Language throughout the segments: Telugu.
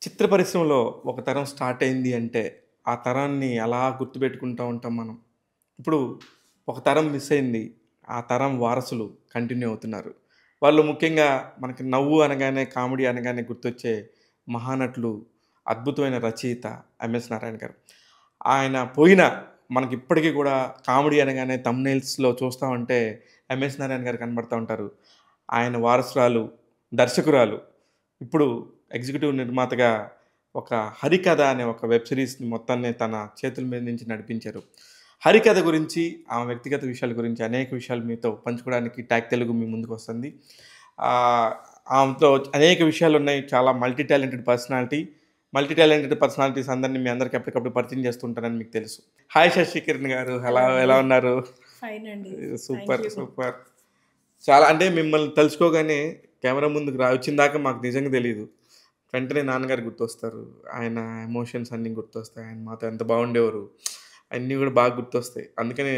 చిత్ర పరిశ్రమలో ఒక తరం స్టార్ట్ అయింది అంటే, ఆ తరాన్ని అలా గుర్తుపెట్టుకుంటా ఉంటాం మనం. ఇప్పుడు ఒక తరం మిస్ అయింది. ఆ తరం వారసులు కంటిన్యూ అవుతున్నారు. వాళ్ళు ముఖ్యంగా మనకి నవ్వు అనగానే, కామెడీ అనగానే గుర్తొచ్చే మహానటులు, అద్భుతమైన రచయిత ఎంఎస్ నారాయణ గారు. ఆయన పోయినా మనకిప్పటికి కూడా కామెడీ అనగానే థంబ్‌నెయిల్స్‌లో చూస్తా ఉంటే ఎంఎస్ నారాయణ గారు కనబడతా ఉంటారు. ఆయన వారసురాలు, దర్శకురాలు, ఇప్పుడు ఎగ్జిక్యూటివ్ నిర్మాతగా ఒక 'హరికథ' అనే ఒక వెబ్ సీరీస్‌ని మొత్తాన్ని తన చేతుల మీద నుంచి నడిపించారు. 'హరికథ' గురించి, ఆమె వ్యక్తిగత విషయాల గురించి అనేక విషయాలు మీతో పంచుకోవడానికి టాక్ తెలుగు మీ ముందుకొస్తుంది. ఆహ్, ఆమెతో అనేక విషయాలున్నాయి. చాలా మల్టీ టాలెంటెడ్ పర్సనాలిటీస్ అందరిని మీ అందరికి ఎప్పటికప్పుడు పరిచయం చేస్తుంటానని మీకు తెలుసు. హాయ్ శశికిరణ్ గారు. హలో ఎలా అండి. ఉన్నారు? ఫైన్ అండి. Thank super. యూ. సూపర్. చాలా అంటే మిమ్మల్ని తలుచుకోగానే కెమెరా ముందుకు వచ్చిందాకా మాకు నిజంగా తెలీదు. వెంటనే నాన్నగారు గుర్తొస్తారు. ఆయన ఎమోషన్స్ అన్నీ గుర్తొస్తాయి. ఆయన మాతో ఎంత బాగుండేవారు. అన్నీ గూడా బాగా గుర్తొస్తాయి. అందుకనే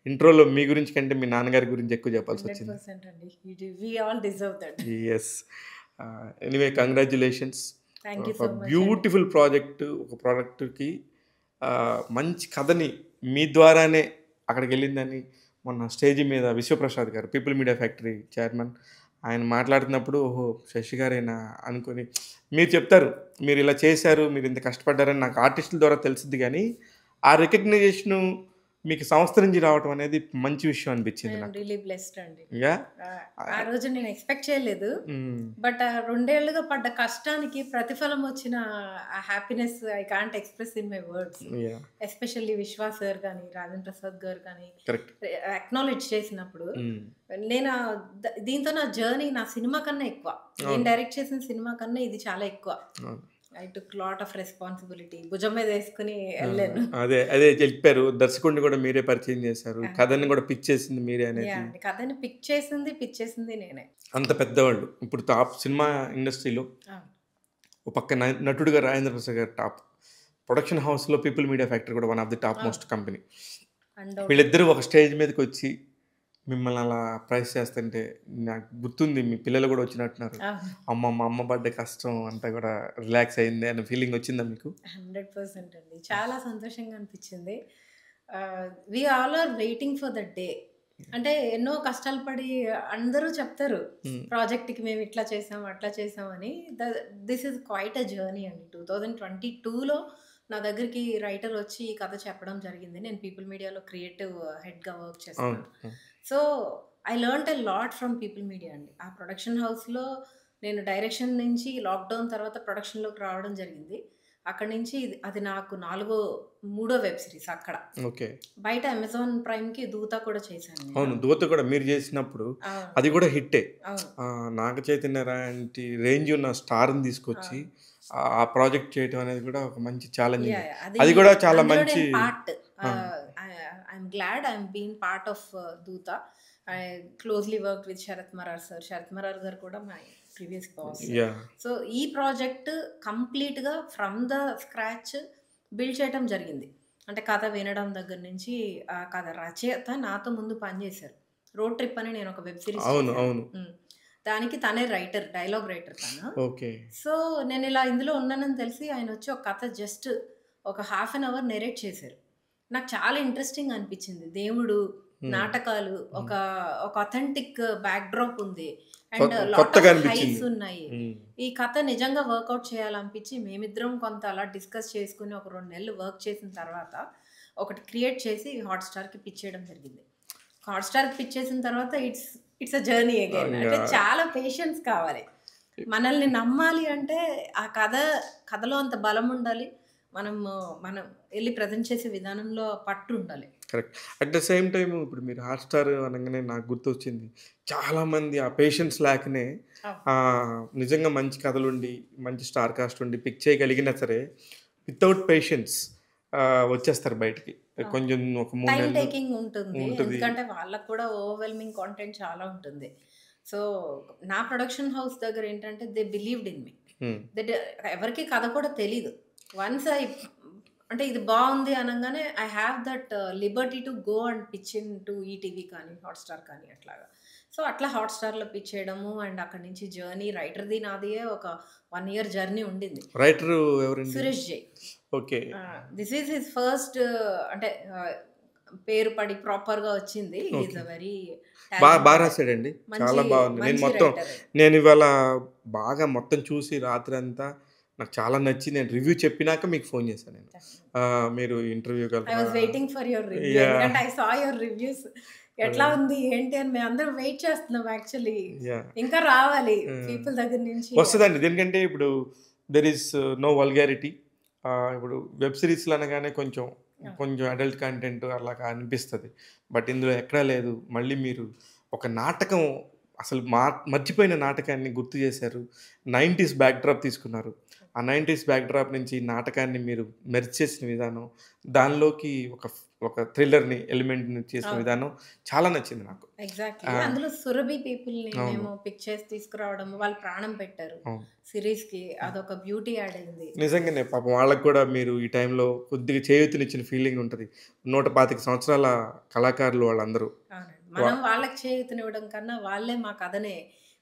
ఇంట్రోలో మీ గురించి కంటే మీ నాన్నగారి గురించి ఎక్కువ చెప్పాల్సొచ్చింది. 100% అండి. We all deserve that. Yes. Anyway congratulations. Thank you ఒక సో మచ్ అండి. బ్యూటిఫుల్ ప్రాజెక్ట్ ఒక ప్రోడక్ట్‌కి మంచి కథని మీ ద్వారానే అక్కడికెళ్ళిందని మొన్న స్టేజ్ మీద విశ్వప్రసాద్ గారు 'పీపుల్ మీడియా ఫ్యాక్టరీ' చైర్మన్ ఆయన మాట్లాడుతున్నప్పుడు ఓహో! శశి గారేనా అనుకోని మీరు చెప్తారు. మీరిలా చేశారు, మీరింత కష్టపడ్డారని నాకు ఆర్టిస్టుల ద్వారా తెలిసిద్ది గానీ, ఆ రికగ్నైజేషను మీకు సంస్థ నుంచి రావటం అనేది మంచి విషయం అనిపిచ్చింది ఐయామ్ నాకు. రియల్లీ బ్లెస్డ్ అండి. యాహ్! ఆ రోజు నేను ఎక్స్‌పెక్ట్ చేయలేదు. హ్మ్. బట్ ఆ 2 ఏళ్లుగా పడ్డ కష్టానికి ప్రతిఫలం వచ్చిన ఆ happiness I can't express in my words. Yeah! Especially విశ్వ సార్ గాని, రాజేంద్ర ప్రసాద్ గారు గాని కరెక్ట్. అక్నాలెడ్జ్ చేసినప్పుడు హ్మ్. నేను దీంతో నా జర్నీ నా సినిమా కన్నా ఎక్కువ. నేను అవును. డైరెక్ట్ చేసిన సినిమా కన్నా ఇది చాలా ఎక్కువ. అవును. I took lot of responsibility. భుజం మీద యేసుకొని ఆ! ఎళ్ళాను. అదే చెప్పారు. దర్శకుడిని గూడా మీరే పరిచయం చేశారు. ఆ! కథని గూడా పిచ్ చేసింది మీరే అనేది. యాహ్! అండి. కథని పిక్ చేసింది నేనే. అంత పెద్దవాళ్ళు. ఇప్పుడు టాప్ సినిమా ఇండస్ట్రీలో అవును. ఓ పక్క నటుడుగా రాజేంద్ర ప్రసాద్ గారు టాప్. ప్రొడక్షన్ హౌస్‌లో 'పీపుల్ మీడియా ఫ్యాక్టరీ' కూడా one of the top most అవును. కంపెనీ. వీళ్ళిద్దరూ అన్‌డౌటెడ్‌లీ. ఒక స్టేజ్ మీదకొచ్చి మిమ్మల్ని అలా ప్రైజ్ చేస్తుంటే నాకు గుర్తుంది. మీ పిల్లలు గూడా వచ్చినట్టున్నారు. అవును. అమ్మ! మా అమ్మ పడ్డ కష్టం అంతా గూడా రిలాక్స్ అయింది అనే ఫీలింగ్ వచ్చిందా మీకు? 100% అండి. చాలా సంతోషంగా అనిపిచ్చింది. We all are waiting for that day. అంటే ఎన్నో కష్టాలు పడి అందరూ చెప్తారు. హ్మ్. ప్రాజెక్ట్‌కి మేము ఇట్లా చేసాం, అట్లా చేసాం అని. This is quite a journey అండి. 2022లో నా దగ్గరికి రైటర్ వచ్చి ఈ కథ చెప్పడం జరిగింది. నేను పీపుల్ మీడియాలో క్రియేటివ్ హెడ్‌గా వర్క్ అవును. చేస్తున్నాను. అవును. So, I learned a lot from people media అండి. ఆ ప్రొడక్షన్ హౌస్‌లో నేను డైరెక్షన్ నుంచి లాక్‌డౌన్ తర్వాత ప్రొడక్షన్‌లోకి రావడం జరిగింది. అక్కడి నుంచి అది నాకు మూడో వెబ్ సీరీస్ అక్కడ. ఓకే. బయట అమెజాన్ ప్రైమ్‌కి 'దూత' కూడా చేశాను నేను. అవును. 'దూత' కూడా మీరు జేసినప్పుడు అవును. అది గూడా హిట్టే. అవును. నాగ చైతన్య లాంటి రేంజ్ ఉన్న స్టార్‌ని తీసుకొచ్చి అవును. ఆ ప్రాజెక్ట్ చేయటం అనేది గూడా ఒక మంచి ఛాలెంజింగే. యాహ్! అది గూడా చాలా అందులో మంచి నేను part. Ah! I'm glad I'm been part of 'Dootha.' I closely worked with Sharath Marar sir. Sharath Marar గారు కూడా my previous boss. Yeah! So, ఈ ప్రాజెక్ట్ కంప్లీట్‌గా ఫ్రమ్ ద స్క్రాచ్ బిల్డ్ చేయటం జరిగింది. అంటే కథ వినడం దగ్గర నుంచి ఆ కథ రచయిత నాతో ముందు పనిచేశారు. 'రోడ్ ట్రిప్' అని నేను ఒక వెబ్ సీరీస్ అవును. చేశాను. అవును. దానికి తనే రైటర్, డైలాగ్ రైటర్ తను. ఓకే. సో, నేనిలా ఇందులో ఉన్నానని తెలిసి ఆయనొచ్చి ఒక కథ జస్ట్ ఒక హాఫ్ అన్ అవర్ నెరేట్ చేశారు. నాకు చాలా ఇంట్రెస్టింగ్ అనిపిచ్చింది. దేవుడు, హ్మ్. నాటకాలు, హ్మ్. ఒక అథెంటిక్ బ్యాక్‌డ్రాప్ ఉంది. అండ్ కొత్త లాట్ కొత్తగా ఆఫ్ హైస్ అనిపిచ్చింది. ఉన్నాయి. హ్మ్. ఈ కథ నిజంగా వర్కౌట్ చేయాలనిపిచ్చి మేమిద్దరం కొంత అలా డిస్కస్ చేసుకొని ఒక 2 నెలలు వర్క్ చేసిన తర్వాత ఒకటి క్రియేట్ చేసి హాట్‌స్టార్‌కి పిచ్ చేయడం జరిగింది. హాట్‌స్టార్‌కి పిచ్ చేసిన తర్వాత ఇట్స్ ఎ జర్నీ అగైన్. ఇంగా అంటే చాలా పేషెన్స్ కావాలి. మనల్ని నమ్మాలి అంటే ఆ కథలో అంత బలం ఉండాలి. మనం ఎళ్లి ప్రెజెంట్ చేసే విధానంలో పట్టుండాలి. Correct. At the same time ఇప్పుడు మీరు 'హాట్‌స్టార్' అనంగానే నాకు గుర్తొచ్చింది. చాలామంది ఆ పేషెన్స్ లేకనే అవును. నిజంగా మంచి కథలుండి, మంచి స్టార్ కాస్ట్ ఉండి పిక్ చేయగలిగినా సరే వితౌట్ పేషెన్స్ వచ్చేస్తారు బయటికి. అవును. కొంచెం ఒక 3 టైమ్ నెలలు టేకింగ్ ఉంటుంది. ఉంటది. ఎందుకంటే వాళ్ళకి కూడా ఓవర్‌వెల్మింగ్ కంటెంట్ చాలా ఉంటుంది. సో, నా ప్రొడక్షన్ హౌస్ దగ్గర ఏంటంటే దే బిలీవ్డ్ ఇన్ మీ. హ్మ్. దట్ ఎవరికీ కథ కూడా తెలీదు. వన్స్ అంటే ఇది బావుంది అనంగానే I have that Liberty to go and pitch in to ETV కానీ, హాట్‌స్టార్ కానీ అట్లాగా. సో అట్లా హాట్‌స్టార్‌లో పిచ్ చేయడము అండ్ అక్కడి నుంచి జర్నీ రైటర్‌ది నాదియే ఒక 1 ఇయర్ జర్నీ ఉండింది. రైటరు ఎవరండి? సురేష్ జై. Okay. This is his first అంటే పేరు పడి ప్రాపర్‌గా వచ్చింది. He is okay. A very బా టాలెంటెడ్ రాసాడండి. చాలా మంచి బాగుంది. మంచి రైటర్. నేను ఇవాళ బాగా మొత్తం చూసి రాత్రంతా నాకు చాలా నచ్చి నేను రివ్యూ చెప్పినాక మీకు ఫోన్ చేశాను నేను. మీరు ఇంటర్వ్యూకి ఐ వెళ్తున్నా was waiting for your review. Yeah! ఎందుకంటే ఐ సా యువర్ రివ్యూస్. ఎట్లా ఉంది ఏంటి అని మేమందరం వెయిట్ చేస్తున్నాం యాక్చువల్లీ. యాహ్! ఇంకా రావాలి హ్మ్. పీపుల్ దగ్గర నుంచి. వస్తదండి. దేనికంటే ఇప్పుడు దెర్ ఈస్ నో వల్గారిటీ. ఇప్పుడు వెబ్ సీరీస్‌లు అనగానే కొంచెం కొంచెం అడల్ట్ కంటెంట్ అలాగా అనిపిస్తది. బట్ ఇందులో ఎక్కడా లేదు. మళ్ళీ మీరు ఒక నాటకం అసలు మర్చిపోయిన నాటకాన్ని గుర్తు చేశారు. 90స్ బ్యాక్‌డ్రాప్ తీసుకున్నారు. ఆ 90స్ బ్యాక్‌డ్రాప్ నుంచి ఈ నాటకాన్ని మీరు మెర్జ్ చేసిన విధానం, దానిలోకి ఒక థ్రిల్లర్‌ని ఎలిమెంట్‌ని చేసిన అవును. విధానం చాలా నచ్చింది నాకు. ఎగ్జాక్ట్‌లీ. ఆ! అందులో సురభి పీపుల్‌ని అవును. మేము పిక్ చేసి తీసుకురావడం, వాళ్ళు ప్రాణం పెట్టారు అవును. సీరీస్‌కి. అదొక బ్యూటీ యాడ్ అయింది. నిజంగానే పాపం వాళ్ళకి కూడా మీరు ఈ టైంలో కొద్దిగా చేయూతనిచ్చిన ఫీలింగ్ ఉంటది. 125 సంవత్సరాల కళాకారులు వాళ్ళందరూ. అవునండి. వా మనం వాళ్ళకి చేయూతనివ్వడం కన్నా వాళ్ళే మా కథని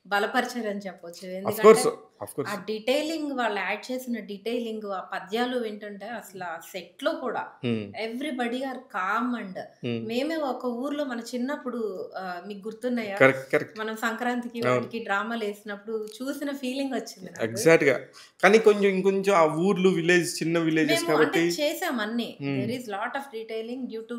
బలపరిచారని చెప్పొచ్చు. ఆఫ్ ఎందుకంటే కోర్స్. ఆఫ్ ఆ కోర్స్. డీటెయిలింగ్ వాళ్ళు యాడ్ చేసిన డీటెయిలింగ్, ఆ పద్యాలు వింటుంటే అసల ఆ సెట్‌లో కూడా హ్మ్. ఎవ్రీబడీ ఆర్ కామ్ అండ్ హ్మ్. మేమే ఒక ఊర్లో మన చిన్నప్పుడు మీకు గుర్తున్నాయా? కరెక్ట్. కరెక్ట్. మనం సంక్రాంతికి అవును. వాటికి డ్రామాలేసినప్పుడు చూసిన ఫీలింగ్ వచ్చింది నాకు. ఎగ్జాక్ట్‌గా. కానీ ఇంకొంచెం ఆ ఊర్లు చిన్న విలేజెస్ మేము అంటే కాబట్టి చేసాం అన్నీ. Hmm. There is lot of detailing due to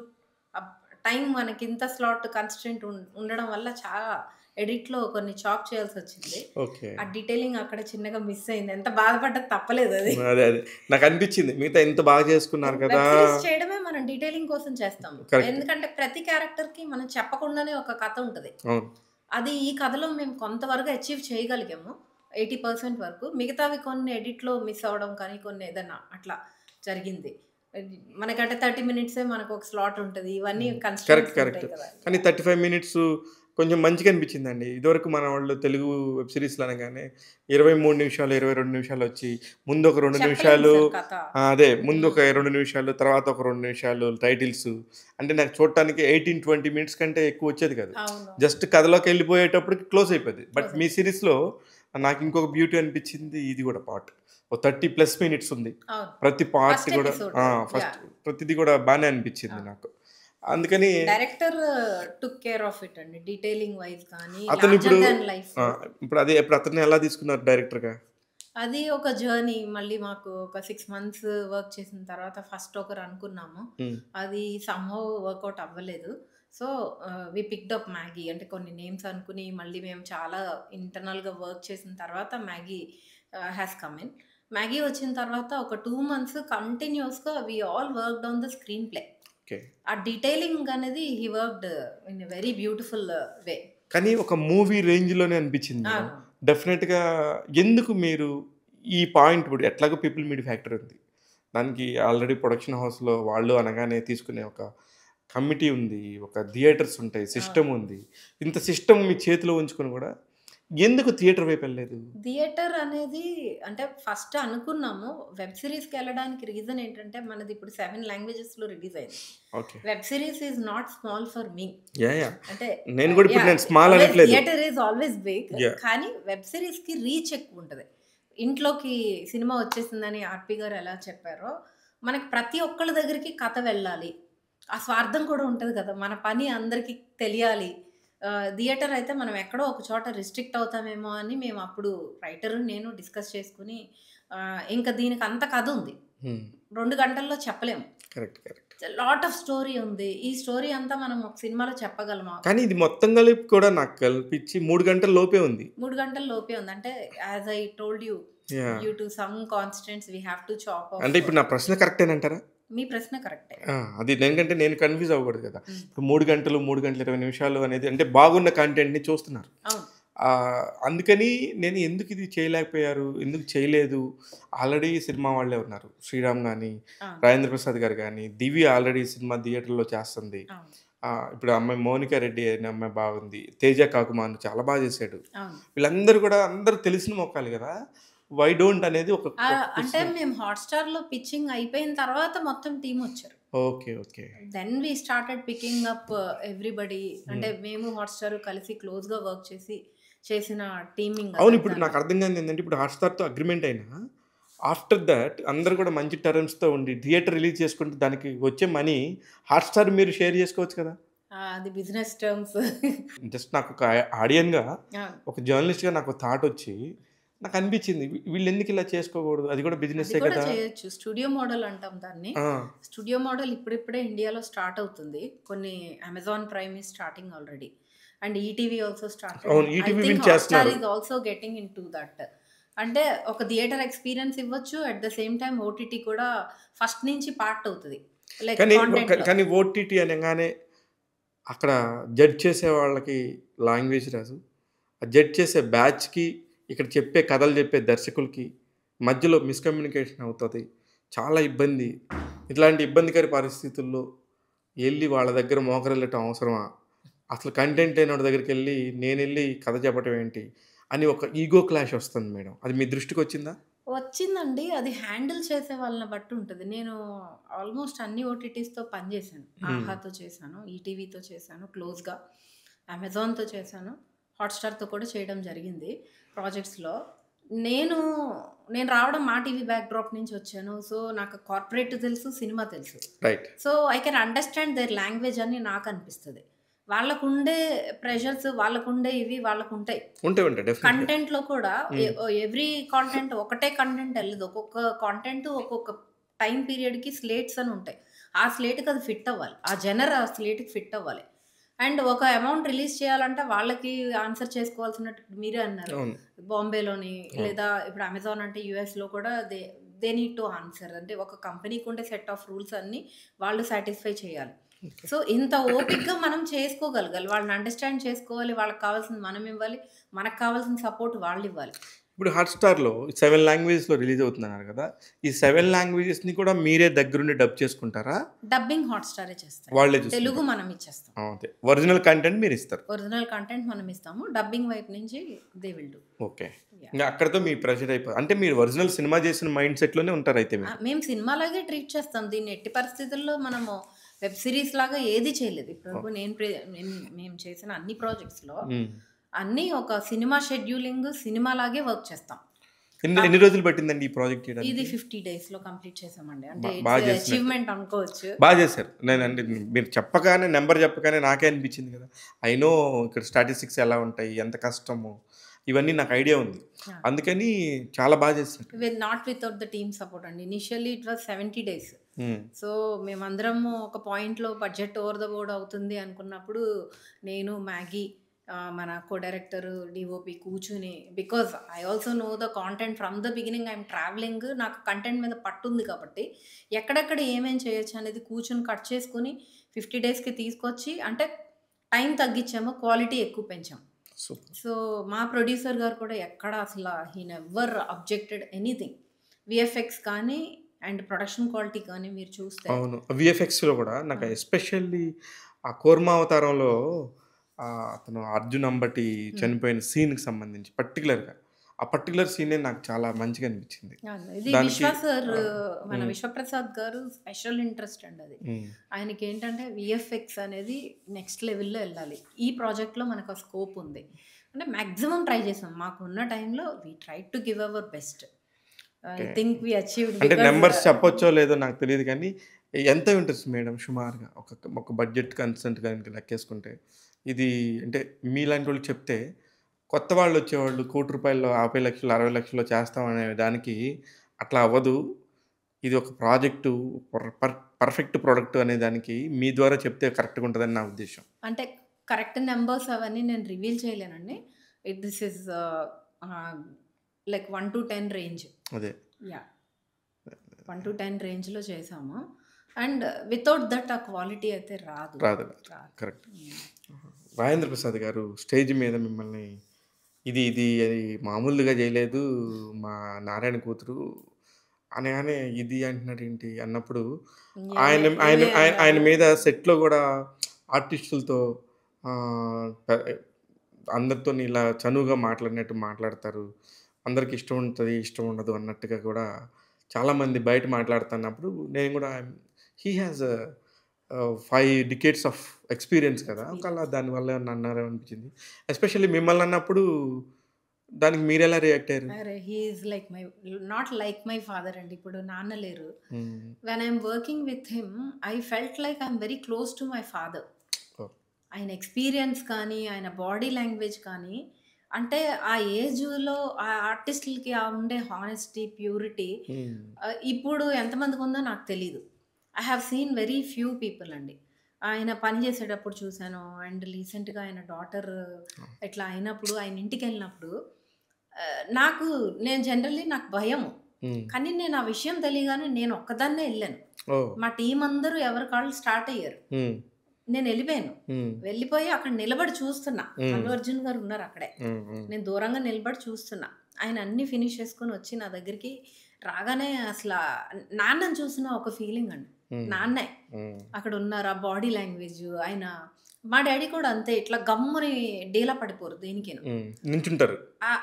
time మనకింత స్లాట్ కన్‌స్ట్రెయింట్ ఉండడం వల్ల చాలా ఎడిట్‌లో కొన్ని చాప్ చేయాల్సొచ్చింది. ఓకే. ఆ డీటెయిలింగ్ అక్కడ చిన్నగా మిస్ అయింది. ఎంత బాధపడ్డా తప్పలేదది. అదే. నాకనిపించింది. మిగతా ఇంత బాగా చేసుకున్నారు కదా! వెబ్ సీరీస్ చేయడమే మనం డీటెయిలింగ్ కోసం చేస్తాము. కరెక్ట్. ఎందుకంటే ప్రతి క్యారెక్టర్‌కి మనం చెప్పకుండానే ఒక కథ ఉంటది. అవును. అది ఈ కథలో మేము కొంతవరకు అచీవ్ చేయగలిగాము. 80% వరకు. మిగతావి కొన్ని ఎడిట్‌లో మిస్ అవ్వడం కానీ, కొన్ని ఏదన్నా అట్లా జరిగింది. మనకంటే 30 మినిట్సే మనకొక స్లాట్ ఉంటది. ఇవన్నీ హ్మ్. కరెక్ట్. Constraints correct. ఉంటాయి కదా! కానీ యాహ్! 35 మినిట్స్ కొంచెం మంచిగా అనిపించిందండి. ఇదివరకు మన వాళ్ళు తెలుగు వెబ్ సీరీస్‌లు అనగానే 23 నిమిషాలు, 22 నిమిషాలొచ్చి ముందు ఒక 2 చెప్పలేము నిమిషాలు సార్ కథ. అదే ముందు ఒక హ్మ్. 2 నిమిషాలు, తర్వాత ఒక 2 నిమిషాలు టైటిల్స్ అంటే నాకు చూడటానికి 18, 20 మినిట్స్ కంటే ఎక్కువ వచ్చేది కాదు. అవును. జస్ట్ కథలోకెళ్ళిపోయేటప్పటికి క్లోజ్ అయిపోద్ది. బట్ క్లోజ్ మీ అయిపోయింది. సీరీస్‌లో నాకు ఇంకొక బ్యూటీ అనిపించింది ఇది కూడా పార్ట్. ఓ 30+ మినిట్స్ ఉంది. అవును. ప్రతి పార్ట్ ఫస్ట్ కూడా ఎపిసోడ్. First yeah! ప్రతిది కూడా బానే అనిపించింది అవును. నాకు. అందుకని director took care of it అండి. డీటెయిలింగ్ వైస్ కానీ, అతనిప్పుడు లార్జర్ థాన్ లైఫ్. ఇప్పుడు అతన్ని ఎలా తీసుకున్నారు డైరెక్టర్‌గా? అది ఒక జర్నీ. మళ్ళీ మాకు ఒక 6 మంత్స్ వర్క్ చేసిన తర్వాత ఫస్ట్ ఒకరు అనుకున్నాము. హ్మ్. అది సమ్‌హౌ వర్కౌట్ అవ్వలేదు. సో, వి పిక్డ్ అప్ మ్యాగీ. అంటే కొన్ని నేమ్స్ అనుకుని మళ్ళీ మేము చాలా ఇంటర్నల్‌గా వర్క్ చేసిన తర్వాత Maggie has come in. Maggie వచ్చిన తర్వాత ఒక 2 మంత్స్ కంటిన్యూయస్‌గా we all worked on the screenplay. Okay. ఆ డీటెయిలింగ్ అనేది he worked in a very beautiful way. కానీ ఒక మూవీ రేంజ్‌లోనే అనిపించింది మేడం. అవును. డెఫినెట్‌గా ఎందుకు మీరు ఈ పాయింట్ ఇప్పుడు ఎట్లాగో పీపుల్ మీడియా ఫ్యాక్టరీ ఉంది. దానికి ఆల్రెడీ ప్రొడక్షన్ హౌస్‌లో వాళ్ళు అనగానే తీసుకునే ఒక కమిటీ ఉంది. ఒక థియేటర్స్ ఉంటాయి. అవును. సిస్టమ్ ఉంది. ఇంత సిస్టమ్ మీ చేతిలో ఉంచుకొని కూడా ఎందుకు థియేటర్ వైపు వెళ్ళలేదు? థియేటర్ అనేది అంటే ఫస్ట్ అనుకున్నాము. వెబ్ సీరీస్‌కెళ్ళడానికి రీజన్ ఏంటంటే, మనది ఇప్పుడు 7 లాంగ్వేజెస్‌లో రిలీజ్ అయింది. Okay. Web series is not small for me. Yeah! అంటే నేను కూడా ఇప్పుడు యాహ్! నేను స్మాల్ ఆల్వేస్ అనట్లేదు. Theatre is always big. Yeah! కానీ వెబ్ సీరీస్‌కి రీచ్ ఎక్కువుంటది. ఇంట్లోకి సినిమా వచ్చేసిందని ఆర్‌పి గారు ఎలా చెప్పారో, మనకి ప్రతి ఒక్కళ్ళ దగ్గరికి కథ వెళ్ళాలి. ఆ స్వార్థం కూడా ఉంటది కదా! మన పని అందరికి తెలియాలి. థియేటర్ అయితే మనం ఎక్కడో ఒక చోట రిస్ట్రిక్ట్ అవుతామేమో అని మేము అప్పుడు రైటరు, నేను డిస్కస్ చేసుకొని ఇంక దీనికి అంత కథ ఉంది. హ్మ్. 2 గంటల్లో చెప్పలేము. Correct. Correct. Lot of story ఉంది. ఈ స్టోరీ అంతా మనం ఒక సినిమాలో చెప్పగలమా? కానీ ఇది మొత్తం కలిపి కూడా నాకు కల్పించి 3 గంటల లోపే ఉంది. 3 గంటల లోపే ఉంది. అంటే as I told you yeah! Due to some constants we have to chop off. అంటే ఇప్పుడు నా ప్రశ్న కరెక్టేనంటారా? మీ ప్రశ్న కరెక్టే. అది ఎందుకంటే నేను కన్‌ఫ్యూజ్ అవ్వకూడదు కదా! హ్మ్. ఇప్పుడు 3 గంటలు, 3 గంటల 20 నిమిషాలు అనేది అంటే బాగున్న కంటెంట్‌ని చూస్తున్నారు. అవును. అందుకని నేను ఎందుకు ఇది చేయలేకపోయారు? ఎందుకు చేయలేదు? ఆల్రెడీ సినిమా వాళ్ళే ఉన్నారు. 'శ్రీరామ్' గాని, అవును. 'రాజేంద్ర ప్రసాద్' గారు గాని, 'దివ్య' ఆల్రెడీ సినిమా థియేటర్‌లో చేస్తుంది. అవును. ఇప్పుడు ఆ అమ్మాయి 'మౌనిక రెడ్డి' అనే అమ్మాయి బాగుంది. 'తేజ కాకుమాన్' చాలా బాగా చేశాడు. అవును. వీళ్ళందరూ కూడా అందరూ తెలిసిన మొఖాలు కదా! వై డోంట్ అనేది ఒక అంటే క్వెషన్. మేము హాట్‌స్టార్‌లో పిచ్చింగ్ అయిపోయిన తర్వాత మొత్తం టీమొచ్చారు. Okay. Okay. Then we started picking up everybody. అంటే హ్మ్. మేము హాట్‌స్టార్ కలిసి క్లోజ్‌గా వర్క్ చేసిన టీమింగ్ అవును. అదంతా. ఇప్పుడు నాకు అర్థం కానిది ఏందంటే, ఇప్పుడు హాట్‌స్టార్‌తో అగ్రీమెంట్ అయినా, ఆఫ్టర్ థట్ అందరూ కూడా మంచి టర్మ్స్‌తో ఉండి థియేటర్ రిలీజ్ చేసుకుంటే దానికి వచ్చే మనీ హాట్‌స్టార్ మీరు షేర్ చేసుకోవచ్చు కదా! అది బిజినెస్ టర్మ్స్. జస్ట్ నాకు ఒక ఆడియన్‌గా, ఆ! ఒక జర్నలిస్ట్‌గా నాకు థాటొచ్చి నాకనిపించింది. వీళ్ళెందుకు ఇలా చేసుకోకూడదు? అది కూడా అది బిజినెస్సే కూడా కదా! చేయొచ్చు. స్టూడియో మోడల్ అంటాం దాన్ని. ఆ! స్టూడియో మోడల్ ఇప్పుడిప్పుడే ఇండియాలో స్టార్ట్ అవుతుంది. కొన్ని Amazon prime is starting already. And ETV also started. అవును. అండ్ ఐ ఈటీవీ థింక్ వీళ్ళు హాట్‌స్టార్ చేస్తున్నారు. Is also getting into that. అంటే ఒక థియేటర్ ఎక్స్‌పీరియన్స్ ఇవ్వచ్చు. At the same time OTT కూడా ఫస్ట్ నుంచి పార్ట్ అవుతది. లైక్ కానీ కాంటెంట్‌లో. కానీ ఓటీటీ అనంగానే అక్కడ జడ్జ్ చేసే వాళ్ళకి లాంగ్వేజ్ రాదు. ఆ జడ్జ్ చేసే బ్యాచ్‌కి, ఇక్కడ చెప్పే కథలు చెప్పే దర్శకులకి మధ్యలో మిస్‌కమ్యూనికేషన్ అవుతది. చాలా ఇబ్బంది. ఇట్లాంటి ఇబ్బందికర పరిస్థితుల్లో ఎళ్లి వాళ్ళ దగ్గర మోకరిల్లటం అవసరమా? అసలు కంటెంట్ లేనోడి దగ్గరికెళ్లి నేనెళ్లి కథ చెప్పటం ఏంటి? అని ఒక ఈగో క్లాష్ వస్తుంది మేడం. అది మీ దృష్టికొచ్చిందా? వచ్చిందండి. అది హ్యాండిల్ చేసే వాళ్ళని బట్టి ఉంటది. నేను ఆల్‌మోస్ట్ అన్ని ఓటీటీస్‌తో పని చేశాను. హ్మ్. ఆహాతో చేశాను, ఈటీవీతో చేశాను క్లోజ్‌గా. అమెజాన్‌తో చేశాను. హాట్‌స్టార్‌తో కూడా చేయడం జరిగింది ప్రాజెక్ట్స్‌లో. నేను నేను రావడం మా టీవీ బ్యాక్‌డ్రాప్ నుంచి వచ్చాను. సో, నాకు కార్పొరేట్ తెలుసు, సినిమా తెలుసు. Right. So, I can understand their language అని నాకనిపిస్తది. వాళ్ళకుండే ప్రెషర్స్, వాళ్ళకుండే ఇవి వాళ్ళకుంటాయి. ఉంటాయి. డెఫినెట్‌గా. కంటెంట్‌లో కూడా హ్మ్. ఎవ్రీ కాంటెంట్ ఒకటే కంటెంట్ ఎళ్ళదు. ఒక్కొక్క కాంటెంట్ ఒక్కొక్క టైమ్ పీరియడ్‌కి స్లేట్స్ అని ఉంటాయి. ఆ స్లేట్‌కి అది ఫిట్ అవ్వాలి. ఆ జనర్ ఆ స్లేట్‌కి ఫిట్ అవ్వాలి. అండ్ ఒక అమౌంట్ రిలీజ్ చేయాలంటే వాళ్ళకి ఆన్సర్ చేసుకోవాల్సినట్టు మీరే అన్నారు. అవును. బాంబేలోని అవును. లేదా ఇప్పుడు అమెజాన్ అంటే యూఎస్‌లో కూడా దే నీడ్ టు ఆన్సర్. అంటే ఒక కంపెనీకి ఉండే సెట్ ఆఫ్ రూల్స్ అన్నీ వాళ్ళు సాటిస్ఫై చేయాలి. ఓకే. సో, ఇంత ఓపికగా మనం చేసుకోగలగాలి. వాళ్ళని అండర్‌స్టాండ్ చేసుకోవాలి. వాళ్ళకి కావాల్సింది మనం ఇవ్వాలి. మనకు కావాల్సిన సపోర్ట్ వాళ్ళివ్వాలి. ఇప్పుడు హాట్‌స్టార్‌లో 7 లాంగ్వేజెస్‌లో రిలీజ్ అవుతుందన్నారు కదా! ఈ 7 లాంగ్వేజెస్‌ని కూడా మీరే దగ్గరుండి డబ్ చేసుకుంటారా? డబ్బింగ్ హాట్‌స్టారే చేస్తాడు. వాళ్ళే తెలుగు చూసుకుంటారు. మనం ఇచ్చేస్తాం. ఆ! అంతే. ఒరిజినల్ కంటెంట్ మీరిస్తారు. ఒరిజినల్ కంటెంట్ మనం ఇస్తాము. డబ్బింగ్ వైపు నుంచి they will do. Okay. Yeah! ఇంగ అక్కడితో మీ ప్రెషర్ అంటే మీరు ఒరిజినల్ సినిమా చేసిన మైండ్ సెట్‌లోనే ఉంటారైతే మీరు. మేము సినిమాలాగే ట్రీట్ చేస్తాం. దీన్ని ఎట్టి పరిస్థితుల్లో మనము వెబ్ సీరీస్ లాగా ఏది చేయలేదు. ఇప్పటివరకు ఓహ్! మేము చేసిన అన్ని ప్రాజెక్ట్స్‌లో హ్మ్. అన్నీ ఒక సినిమా షెడ్యూలింగ్ సినిమాలాగే వర్క్ చేస్తాం. ఎన్ని కాప్ ఎన్ని రోజులు పట్టిందండి ఈ ప్రాజెక్ట్ ఇది చేయడానికి? 50 డేస్‌లో కంప్లీట్ చేసామండి. అంటే బా ఇట్స్ చేసినట్టు. అచీవ్‌మెంట్ అనుకోవచ్చు. చేశారు. నేనంటే మీరు చెప్పగానే నంబర్ చెప్పగానే నాకే అనిపించింది కదా! ఐ నో ఇక్కడ స్టాటిస్టిక్స్ ఎలా ఉంటాయి? ఎంత కష్టమో ఇవన్నీ నాకు ఐడియా ఉంది. యాహ్! అందుకని చాలా చేశారు. Not without the team support అండి. Initially it was 70 days. Hmm. So, మేమందరము ఒక పాయింట్‌లో బడ్జెట్ ఓవర్ ద బోర్డ్ అవుతుంది అనుకున్నప్పుడు, నేను, మ్యాగీ మన కో డైరెక్టర్, డీఓపీ కూర్చొని because I also know the content from the beginning I'm travelling. నాకు కంటెంట్ మీద పట్టుంది కాబట్టి, ఎక్కడెక్కడ ఏమేం చేయొచ్చు అనేది కూర్చొని కట్ చేసుకొని 50 డేస్‌కి తీసుకొచ్చి అంటే టైం తగ్గించాము. క్వాలిటీ ఎక్కువ పెంచాం. సూపర్. సో, మా ప్రొడ్యూసర్ గారు కూడా ఎక్కడ అసల హి నెవర్ అబ్జెక్టెడ్ ఎనీథింగ్. విఎఫ్ఎక్స్ కానీ అండ్ ప్రొడక్షన్ క్వాలిటీ కానీ మీరు చూస్తే అవును. వీఎఫ్ఎక్స్‌లో కూడా ఆ! నాకు ఎస్పెషల్లీ ఆ 'కూర్మావతారంలో' అతను 'అర్జున్ అంబటి' హ్మ్. చనిపోయిన సీన్‌కి సంబంధించి పర్టిక్యులర్‌గా ఆ పర్టిక్యులర్ సీనే నాకు చాలా మంచిగా అనిపించింది. అవును. ఇది దానికి విశ్వ సార్ ఆహ్, మన హ్మ్. విశ్వప్రసాద్ గారు స్పెషల్ ఇంట్రెస్ట్ అండి అది. హ్మ్. ఆయనకేంటంటే వీఎఫ్ఎక్స్ అనేది నెక్స్ట్ లెవెల్‌లో ఎళ్ళాలి. ఈ ప్రాజెక్ట్‌లో మనకు ఆ స్కోప్ ఉంది. అంటే మాక్సిమం ట్రై చేసాం. మాకున్న టైంలో we tried to give our best. I okay. Think we achieved అంటే బికాజ్ నంబర్స్ చెప్పొచ్చో లేదో నాకు తెలీదు కానీ, ఎంత ఉంటుంది మేడం సుమారుగా? ఒక బడ్జెట్ కన్సెంట్ గనుక లెక్కేసుకుంటే. ఇది అంటే మీలాంటోళ్ళకి చెప్తే, కొత్త వాళ్ళొచ్చేవాళ్ళు రూ. 1,00,00,000, 50,00,000, 60,00,000 చేస్తామనే దానికి అట్లా అవ్వదు. ఇది ఒక ప్రాజెక్టు పర్ఫెక్ట్ ప్రొడక్ట్ అనే దానికి మీ ద్వారా చెప్తే కరెక్ట్‌గా ఉంటదని నా ఉద్దేశ్యం. అంటే కరెక్ట్ నంబర్స్ అవన్నీ నేను రివీల్ చేయలేనండి. దిస్ ఈస్ ఆహ్, లైక్ 1-10 రేంజ్. అదే. యాహ్! 1-10 రేంజ్‌లో చేశాము. అండ్ వితౌట్ దట్ ఆ క్వాలిటీ అయితే రాదు. రాదు. రాదు. కరెక్ట్. హ్మ్. రాజేంద్ర ప్రసాద్ గారు స్టేజ్ మీద మిమ్మల్ని ఇది అది మామూలుగా చేయలేదు మా నారాయణ కూతురు అనగానే ఇది అంటున్నాడేంటి అన్నప్పుడు ఏమి ఆయన ఆయన ఏమి ఆయన ఆయన అన్నారు? మీద సెట్‌లో గూడా ఆర్టిస్టులతో ఆహ్, ప అందరితోని ఇలా చనువుగా మాట్లాడినట్టు మాట్లాడతారు. అందరికి ఇష్టం ఉంటది, ఇష్టం ఉండదు అన్నట్టుగా కూడా చాలామంది బయట మాట్లాడుతున్నప్పుడు నేను గూడా he has 5 decades of experience కదా! ఒకవేళ ఎక్స్‌పీరియన్స్. దానివల్ల ఏమన్నా అన్నారేమో అనిపించింది. ఎస్పెషల్లీ మిమ్మల్ని అన్నప్పుడు దానికి మీరెలా రియాక్ట్ అయ్యారు? అరే! He is like my not like my father అండి. ఇప్పుడు నాన్న లేరు. Hmm. When I'm working with him I felt like I'm very close to my father. Oh! ఆయన ఎక్స్‌పీరియన్స్ కానీ, ఆయన బాడీ లాంగ్వేజ్ కానీ, అంటే ఆ ఏజ్‌లో ఆ ఆర్టిస్ట్‌లకి ఆ ఉండే హానెస్టీ, ప్యూరిటీ హ్మ్. ఇప్పుడు ఎంతమందికుందో నాకు తెలీదు. I have seen very few people అండి. ఆయన పని చేసేటప్పుడు చూసాను. అండ్ రీసెంట్‌గా ఆయన డాటర్ ఇట్లా అయినప్పుడు ఆయన ఇంటికెళ్ళినప్పుడు నాకు నేను జనరల్లీ నాకు భయము. హ్మ్. కానీ నేను ఆ విషయం తెలియగానే నేను ఒక్కదాన్నే ఎళ్ళాను. ఓహ్! మా టీమ్ అందరూ ఎవరి కాళ్ళు స్టార్ట్ అయ్యారు. హ్మ్. నేనెళ్ళిపోయాను. హ్మ్. వెళ్ళిపోయి అక్కడ నిలబడి చూస్తున్నా. హ్మ్. అల్లు అర్జున్ గారు ఉన్నారు అక్కడే. హ్మ్. హ్మ్. నేను దూరంగా నిలబడి చూస్తున్నా. ఆయన అన్నీ ఫినిష్ చేసుకొని వచ్చి నా దగ్గరికి రాగానే నాన్నని చూసిన ఒక ఫీలింగ్ అండి. హ్మ్. నాన్నే హ్మ్. అక్కడ ఉన్నారు. ఆ బాడీ లాంగ్వేజ్ ఆయన మా డ్యాడీ కూడా అంతే ఇట్లా గమ్ముని డీలా పడిపోరు దేనికిను. హ్మ్. నించుంటారు.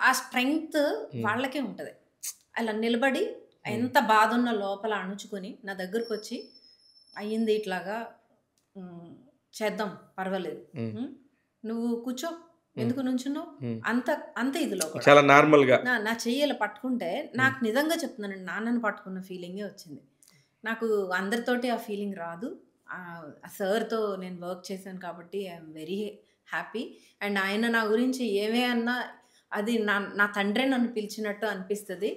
ఆ స్ట్రెంగ్త్ హ్మ్. వాళ్ళకే ఉంటది. అలా నిలబడి హ్మ్. ఎంత బాధున్న లోపల అణుచుకొని నా దగ్గరకొచ్చి అయింది ఇట్లాగా హ్మ్. చేద్దాం పర్వాలేదు. హ్మ్. హ్మ్. నువ్వు కూర్చో. హ్మ్. ఎందుకు నుంచున్నావు? హ్మ్. అంత అంత ఇదిలో కూడా. చాలా నార్మల్‌గా. నా నా చెయ్యి ఇలా పట్టుకుంటే హ్మ్. నాకు నిజంగా చెప్తున్నానండి నాన్నని పట్టుకున్న ఫీలింగే వచ్చింది. నాకు అందరితోటి ఆ ఫీలింగ్ రాదు. ఆ సార్‌తో నేను వర్క్ చేశాను కాబట్టి ఐయామ్ వెరీ హ్యాపీ. అండ్ ఆయన నా గురించి ఏమే అన్నా అది నా నా తండ్రే నన్ను పిలిచినట్టు అనిపిస్తది.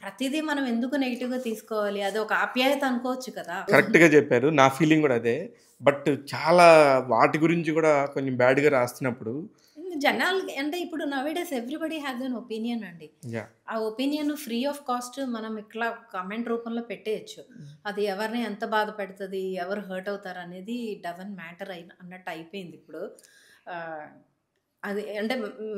ప్రతీదీ మనం ఎందుకు నెగెటివ్‌గా తీసుకోవాలి? అది ఒక ఆప్యాయత అనుకోవచ్చు కదా! కరెక్ట్‌గా చెప్పారు. నా ఫీలింగ్ గూడా అదే. బట్ చాలా వాటి గురించి గూడా కొంచెం బ్యాడ్‌గా రాస్తున్నప్పుడు జనాలకి అంటే ఇప్పుడు నౌ-ఏ-డేస్ ఎవ్రీబడీ హాస్ ఎన్ ఒపీనియన్ అండి. యాహ్! ఆ ఒపీనియన్ ఫ్రీ ఆఫ్ కాస్ట్ మనం ఇట్లా కామెంట్ రూపంలో పెట్టేయొచ్చు. అది ఎవరిని ఎంత బాధ పెడతది, ఎవరు హర్ట్ అవుతారనేది డజంట్ మ్యాటర్ అన్నట్టు అయిపోయింది ఇప్పుడు. ఆహ్, అది అంటే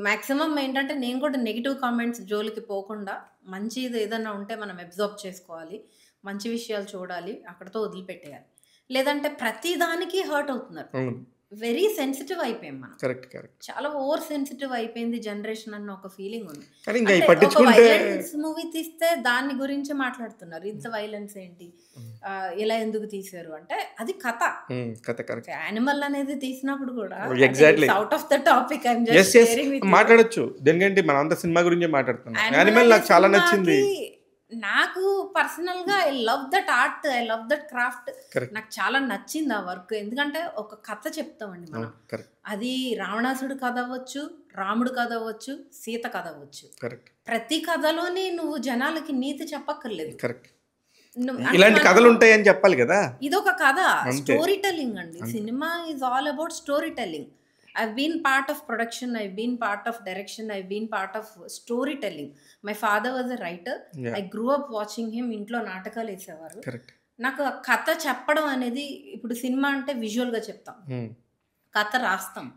మాక్సిమం ఏంటంటే నేను కూడా నెగెటివ్ కామెంట్స్ జోలికి పోకుండా మంచిది ఏదన్నా ఉంటే మనం అబ్జార్బ్ చేసుకోవాలి. మంచి విషయాలు చూడాలి. అక్కడితో వదిలిపెట్టేయాలి. లేదంటే ప్రతి దానికి హర్ట్ అవుతున్నారు. అవును. వెరీ సెన్సిటివ్ అయిపోయాం మనం. కరెక్ట్. కరెక్ట్. చాలా ఓవర్ సెన్సిటివ్ అయిపోయింది జనరేషన్ అన్న ఒక ఫీలింగ్ ఉంది. కానీ ఇంక అయి అంటే ఒక పట్టించుకుంటే వైలెన్స్ మూవీ తీస్తే దాని గురించి మాట్లాడుతున్నారు. ఇంత వైలెన్స్ ఏంటి? హ్మ్. ఇలా ఎందుకు తీశారు? అంటే అది కథ. హ్మ్. ఒక కరెక్ట్. యానిమల్ అనేది తీసినప్పుడు కూడా అది exactly. It's out of the topic. I'm just yes. Yes. Sharing with you. మాట్లాడొచ్చు. దేనికంటే మనంతా సినిమా గురించే మాట్లాడుతున్నాం. యానిమల్ 'యానిమల్' అనే నాకు చాలా నచ్చింది. సినిమాకి నాకు పర్సనల్‌గా I love that art. I love that craft. Correct. నాకు చాలా నచ్చింది ఆ వర్క్. ఎందుకంటే ఒక కథ చెప్తామండి మనం. అవును. కరెక్ట్. అది రావణాసుడి కథ అవ్వచ్చు, రాముడు కథ అవ్వచ్చు, సీత కథ అవ్వచ్చు. కరెక్ట్. ప్రతి కథలోని నువ్వు జనాలకి నీతి చెప్పక్కర్లేదు. కరెక్ట్. అంటే ఇలాంటి మనము కథలుంటాయని చెప్పాలి గదా! ఇదొక కథ. అంతే. స్టోరీ టెల్లింగ్ అండి. అంతే. Cinema is all about story telling. I've been part of production. I've been part of direction. I've been part of story telling. My father was a writer. I yeah! Grew up watching him. ఇంట్లో నాటకాలేసేవారు. కరెక్ట్. నాకు ఆ కథ చెప్పడం అనేది ఇప్పుడు సినిమా అంటే విజువల్‌గా చెప్తాం. హ్మ్. కథ రాస్తాం.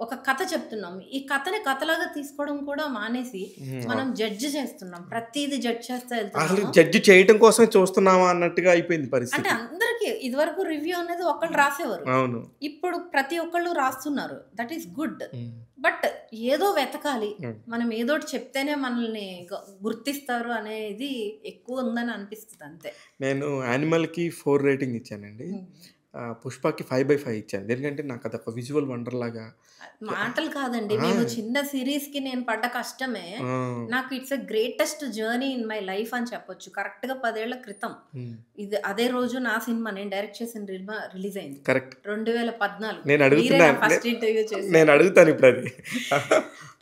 ఒక కథ చెప్తున్నాం. ఈ కథని కథలాగా తీసుకోవడం కూడా మానేసి హ్మ్. మనం అవును. జడ్జ్ చేస్తున్నాం. ప్రతీది జడ్జ్ చేస్తా అసలు ఎళ్తున్నాము. జడ్జ్ చేయటం కోసమే చూస్తున్నామా అన్నట్టుగా అయిపోయింది అంటే పరిస్థితి. అందరికి ఇదివరకు రివ్యూ అనేది ఒకళ్ళు రాసేవారు. అవును. ఇప్పుడు ప్రతి ఒక్కళ్ళు రాస్తున్నారు. That is good. హ్మ్. బట్ ఏదో వెతకాలి. హ్మ్. మనం ఏదోటి చెప్తేనే మనల్ని గుర్తిస్తారు అనేది ఎక్కువ ఉందని అనిపిస్తది అంతే. నేను 'యానిమల్‌కి' 4 రేటింగ్ ఇచ్చానండి. హ్మ్. 'పుష్పకి' 5/5 ఇచ్చాను. ఎందుకంటే నాకదొక విజువల్ వండర్ లాగా మాటలు కాదండి. ఆ! మేము చిన్న సీరీస్‌కి నేను పడ్డ కష్టమే ఆ! నాకు it's a greatest journey in my life అని చెప్పొచ్చు. కరెక్ట్‌గా 10 ఏళ్ల క్రితం. హ్మ్. అదే రోజు నా సినిమా నేను డైరెక్ట్ చేసిన రిలీజ్ అయింది. కరెక్ట్. 2014. నేను మీరే అడుగుతున్నా నా ఫస్ట్ ఇంటర్వ్యూ నేను చేశారు. అడుగుతానిప్పుడది.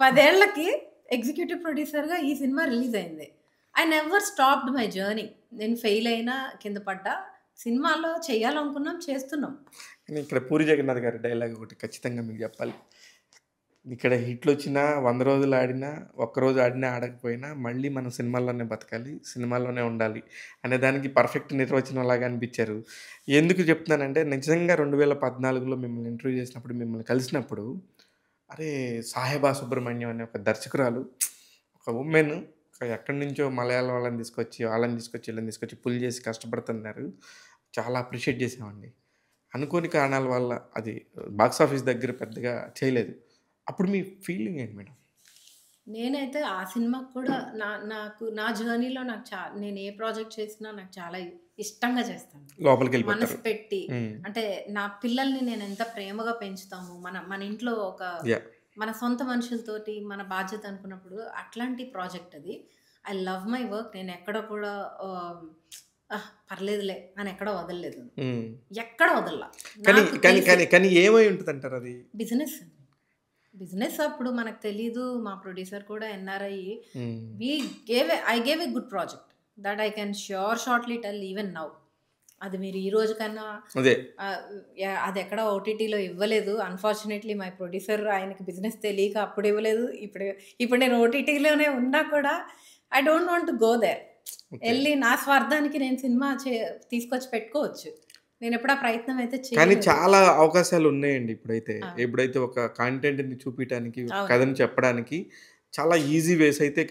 10 ఏళ్లకి ఎగ్జిక్యూటివ్ ప్రొడ్యూసర్‌గా ఈ సినిమా రిలీజ్ అయింది. I never stopped my journey. నేను ఫెయిల్ అయినా, కింద పడ్డా, సినిమాలో చేయాలనుకున్నాం చేస్తున్నాం. కానీ ఇక్కడ 'పూరి జగన్నాథ్' గారి డైలాగ్ ఒకటి ఖచ్చితంగా మీకు చెప్పాలి. ఇక్కడ హిట్‌లొచ్చినా, 100 రోజులు ఆడినా, ఒక్కరోజు ఆడినా, ఆడకపోయినా మళ్ళీ మనం సినిమాల్లోనే బతకాలి, సినిమాల్లోనే ఉండాలి అనే దానికి పర్ఫెక్ట్ నిర్వచనంలాగా అనిపిచ్చారు. ఎందుకు చెప్తున్నానంటే నిజంగా 2014లో మిమ్మల్ని ఇంటర్వ్యూ చేసినప్పుడు, మిమ్మల్ని కలిసినప్పుడు, అరే! 'సాహెబా సుబ్రహ్మణ్యం' అనే ఒక దర్శకురాలు, ఒక వుమెన్ ఎక్కడి నుంచో మలయాళం వాళ్ళని తీసుకొచ్చి, వాళ్ళని తీసుకొచ్చి, వీళ్ళని తీసుకొచ్చి పుల్ చేసి కష్టపడుతున్నారు. చాలా అప్రిషియేట్ చేసామండి. అనుకోని కారణాల వల్ల అది బాక్స్ ఆఫీస్ దగ్గర పెద్దగా చేయలేదు. అప్పుడు మీ ఫీలింగ్ ఏంటి మేడం? నేనైతే ఆ సినిమాకి కూడా నాకు నా జర్నీలో నేను ఏ ప్రాజెక్ట్ చేసినా నాకు చాలా ఇష్టంగా చేస్తాను. లోపలికి మనసు వెళ్ళిపోతారు. పెట్టి అంటే నా పిల్లల్ని నేను ఎంత ప్రేమగా పెంచుతాము. మన ఇంట్లో యా మన సొంత మనుషులతోటి మన బాధ్యత అనుకున్నప్పుడు అట్లాంటి ప్రాజెక్ట్ అది. I love my work. నేను ఎక్కడ కూడా పర్లేదులే అని ఎక్కడ వదలలేదు. ఎక్కడ వదలలా. కానీ నాకు కానీ తెలిసి కానీ కానీ ఏమై ఉంటుంది అంటారు అది? బిజినెస్ అండి. బిజినెస్ అప్పుడు మనకు తెలీదు. మా ప్రొడ్యూసర్ కూడా NRI. I gave a good project that I can shortly tell even now. అది మీరు ఈ రోజు కన్నా అదే అది ఎక్కడ ఓటీటీలో ఇవ్వలేదు. అన్ఫార్చునేట్లీ మై ప్రొడ్యూసర్ ఆయనకి బిజినెస్ తెలియక అప్పుడు ఇవ్వలేదు. ఇప్పుడు నేను ఓటీటీలోనే ఉన్నా కూడా I don't want to go there. వెళ్ళి నా స్వార్థానికి నేను సినిమా తీసుకొచ్చి పెట్టుకోవచ్చు. నేను ఎప్పుడు ఆ ప్రయత్నం అయితే కానీ చేయలేదు. చాలా అవకాశాలు ఉన్నాయండి ఎప్పుడైతే ఒక కాంటెంట్ని చూపించడానికి, కథను చెప్పడానికి చాలా ఈజీ వేస్ అయితే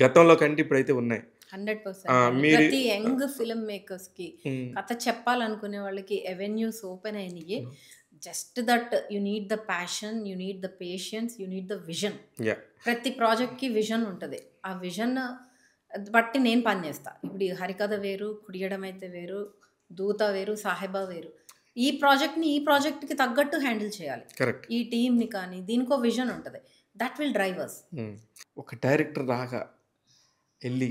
గతంలో కంటే ఇప్పుడైతే ఉన్నాయి. 100% మీరు ప్రతి యంగ్ ఫిల్మ్ మేకర్స్కి కథ చెప్పాలనుకునే వాళ్ళకి అవెన్యూస్ ఓపెన్ అయినాయి. Just that you need the passion, you need the patience, you need the vision. ప్రతి ప్రాజెక్ట్కి విజన్ ఉంటుంది. ఆ విజన్ బట్టి నేను పనిచేస్తా. ఇప్పుడు ఈ హరికథ వేరు, కుడియడం అయితే వేరు, దూత వేరు, సాహెబా వేరు. ఈ ప్రాజెక్ట్కి తగ్గట్టు హ్యాండిల్ చేయాలి. కరెక్ట్. ఈ టీంని కానీ దీనికో విజన్ ఉంటుంది. దట్ విల్ డ్రైవ్ అస్. ఒక డైరెక్టర్ రాగా వెళ్ళి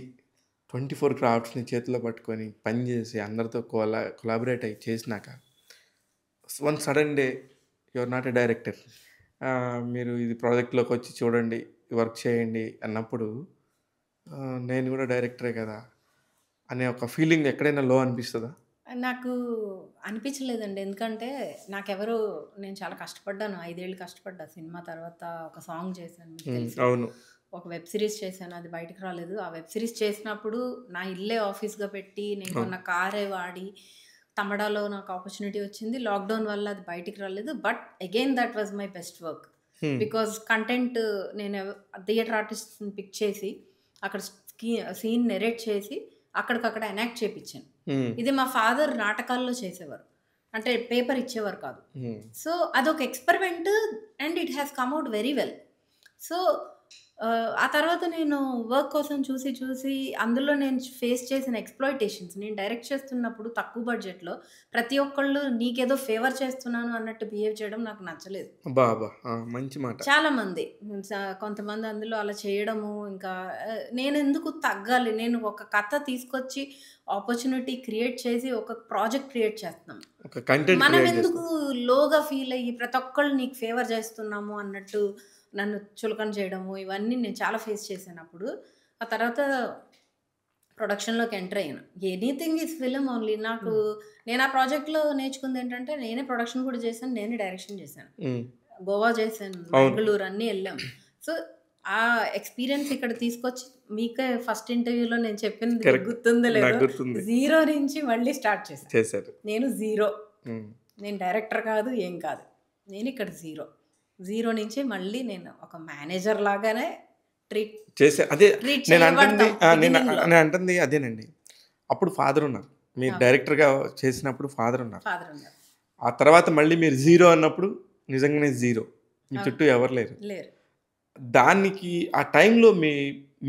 24 క్రాఫ్ట్స్ని చేతిలో పట్టుకొని పనిచేసి అందరితో కొలాబరేట్ అయ్యి చేసినాక one sudden day your not a director, మీరు ఇది ప్రాజెక్ట్లోకి వచ్చి చూడండి, వర్క్ చేయండి అన్నప్పుడు నేను కూడా డైరెక్టరే కదా అనే ఒక ఫీలింగ్ ఎక్కడైనా లో అనిపిస్తుందా? నాకు అనిపించలేదండి. ఎందుకంటే నేను చాలా కష్టపడ్డాను. 5 ఏళ్ళు కష్టపడ్డా. సినిమా తర్వాత ఒక సాంగ్ చేశాను, మీకు తెలుసు. అవును. ఒక వెబ్ సిరీస్ చేశాను, అది బయటకు రాలేదు. ఆ వెబ్ సిరీస్ చేసినప్పుడు నా ఇల్లే ఆఫీస్గా పెట్టి నేను కొన్న కారే వాడి తమడాలో నాకు ఆపర్చునిటీ వచ్చింది. లాక్డౌన్ వల్ల అది బయటికి రాలేదు. But again that was my best work. Because content నేను థియేటర్ ఆర్టిస్ట్ని పిక్ చేసి అక్కడ సీన్ నెరేట్ చేసి అక్కడికక్కడ ఎనాక్ట్ చేయించాను. ఇది మా ఫాదర్ నాటకాల్లో చేసేవారు, అంటే పేపర్ ఇచ్చేవారు కాదు. సో అదొక experiment and it has come out very well. So ఆ తర్వాత నేను వర్క్ కోసం చూసి అందులో నేను ఫేస్ చేసిన ఎక్స్‌ప్లాయిటేషన్స్, నేను డైరెక్ట్ చేస్తున్నప్పుడు తక్కువ బడ్జెట్‌లో ప్రతి ఒక్కళ్ళు నీకేదో ఫేవర్ చేస్తున్నాను అన్నట్టు బిహేవ్ చేయడం నాకు నచ్చలేదు. మంచి మాట. చాలామంది కొంతమంది అందులో అలా చేయడము, ఇంకా నేనెందుకు తగ్గాలి? నేను ఒక కథ తీసుకొచ్చి ఆపర్చునిటీ క్రియేట్ చేసి ఒక ప్రాజెక్ట్ క్రియేట్ చేస్తున్నాం. మనం ఎందుకు లోగా ఫీల్ అయ్యి ప్రతి ఒక్కళ్ళు నీకు ఫేవర్ చేస్తున్నాము అన్నట్టు నన్ను చులకన చేయడము, ఇవన్నీ నేను చాలా ఫేస్ చేశాను అప్పుడు. ఆ తర్వాత ప్రొడక్షన్‌లోకి ఎంటర్ అయ్యాను. Anything is film only. నేను ఆ ప్రాజెక్ట్‌లో నేర్చుకుంది ఏంటంటే, నేనే ప్రొడక్షన్ కూడా చేశాను, నేనే డైరెక్షన్ చేశాను. గోవా చేశాను, బెంగళూరు అన్నీ వెళ్ళాం. సో ఆ ఎక్స్పీరియన్స్ ఇక్కడ తీసుకొచ్చి మీకే ఫస్ట్ ఇంటర్వ్యూలో నేను చెప్పింది గుర్తుందో లేదో, 0 నుంచి మళ్ళీ స్టార్ట్ చేశాను. నేను 0. నేను డైరెక్టర్ కాదు, ఏం కాదు. నేను ఇక్కడ 0 నుంచి మళ్ళీ నేను ఒక మేనేజర్ లాగానే ట్రీట్ చేసే. అదే నేను అంటుంది అదేనండి. అప్పుడు ఫాదర్ ఉన్నారు, మీరు డైరెక్టర్గా చేసినప్పుడు ఫాదర్ ఉన్నారు. ఆ తర్వాత మళ్ళీ మీరు 0 అన్నప్పుడు నిజంగానే 0, మీ చుట్టూ ఎవరు లేరు. దానికి ఆ టైంలో మీ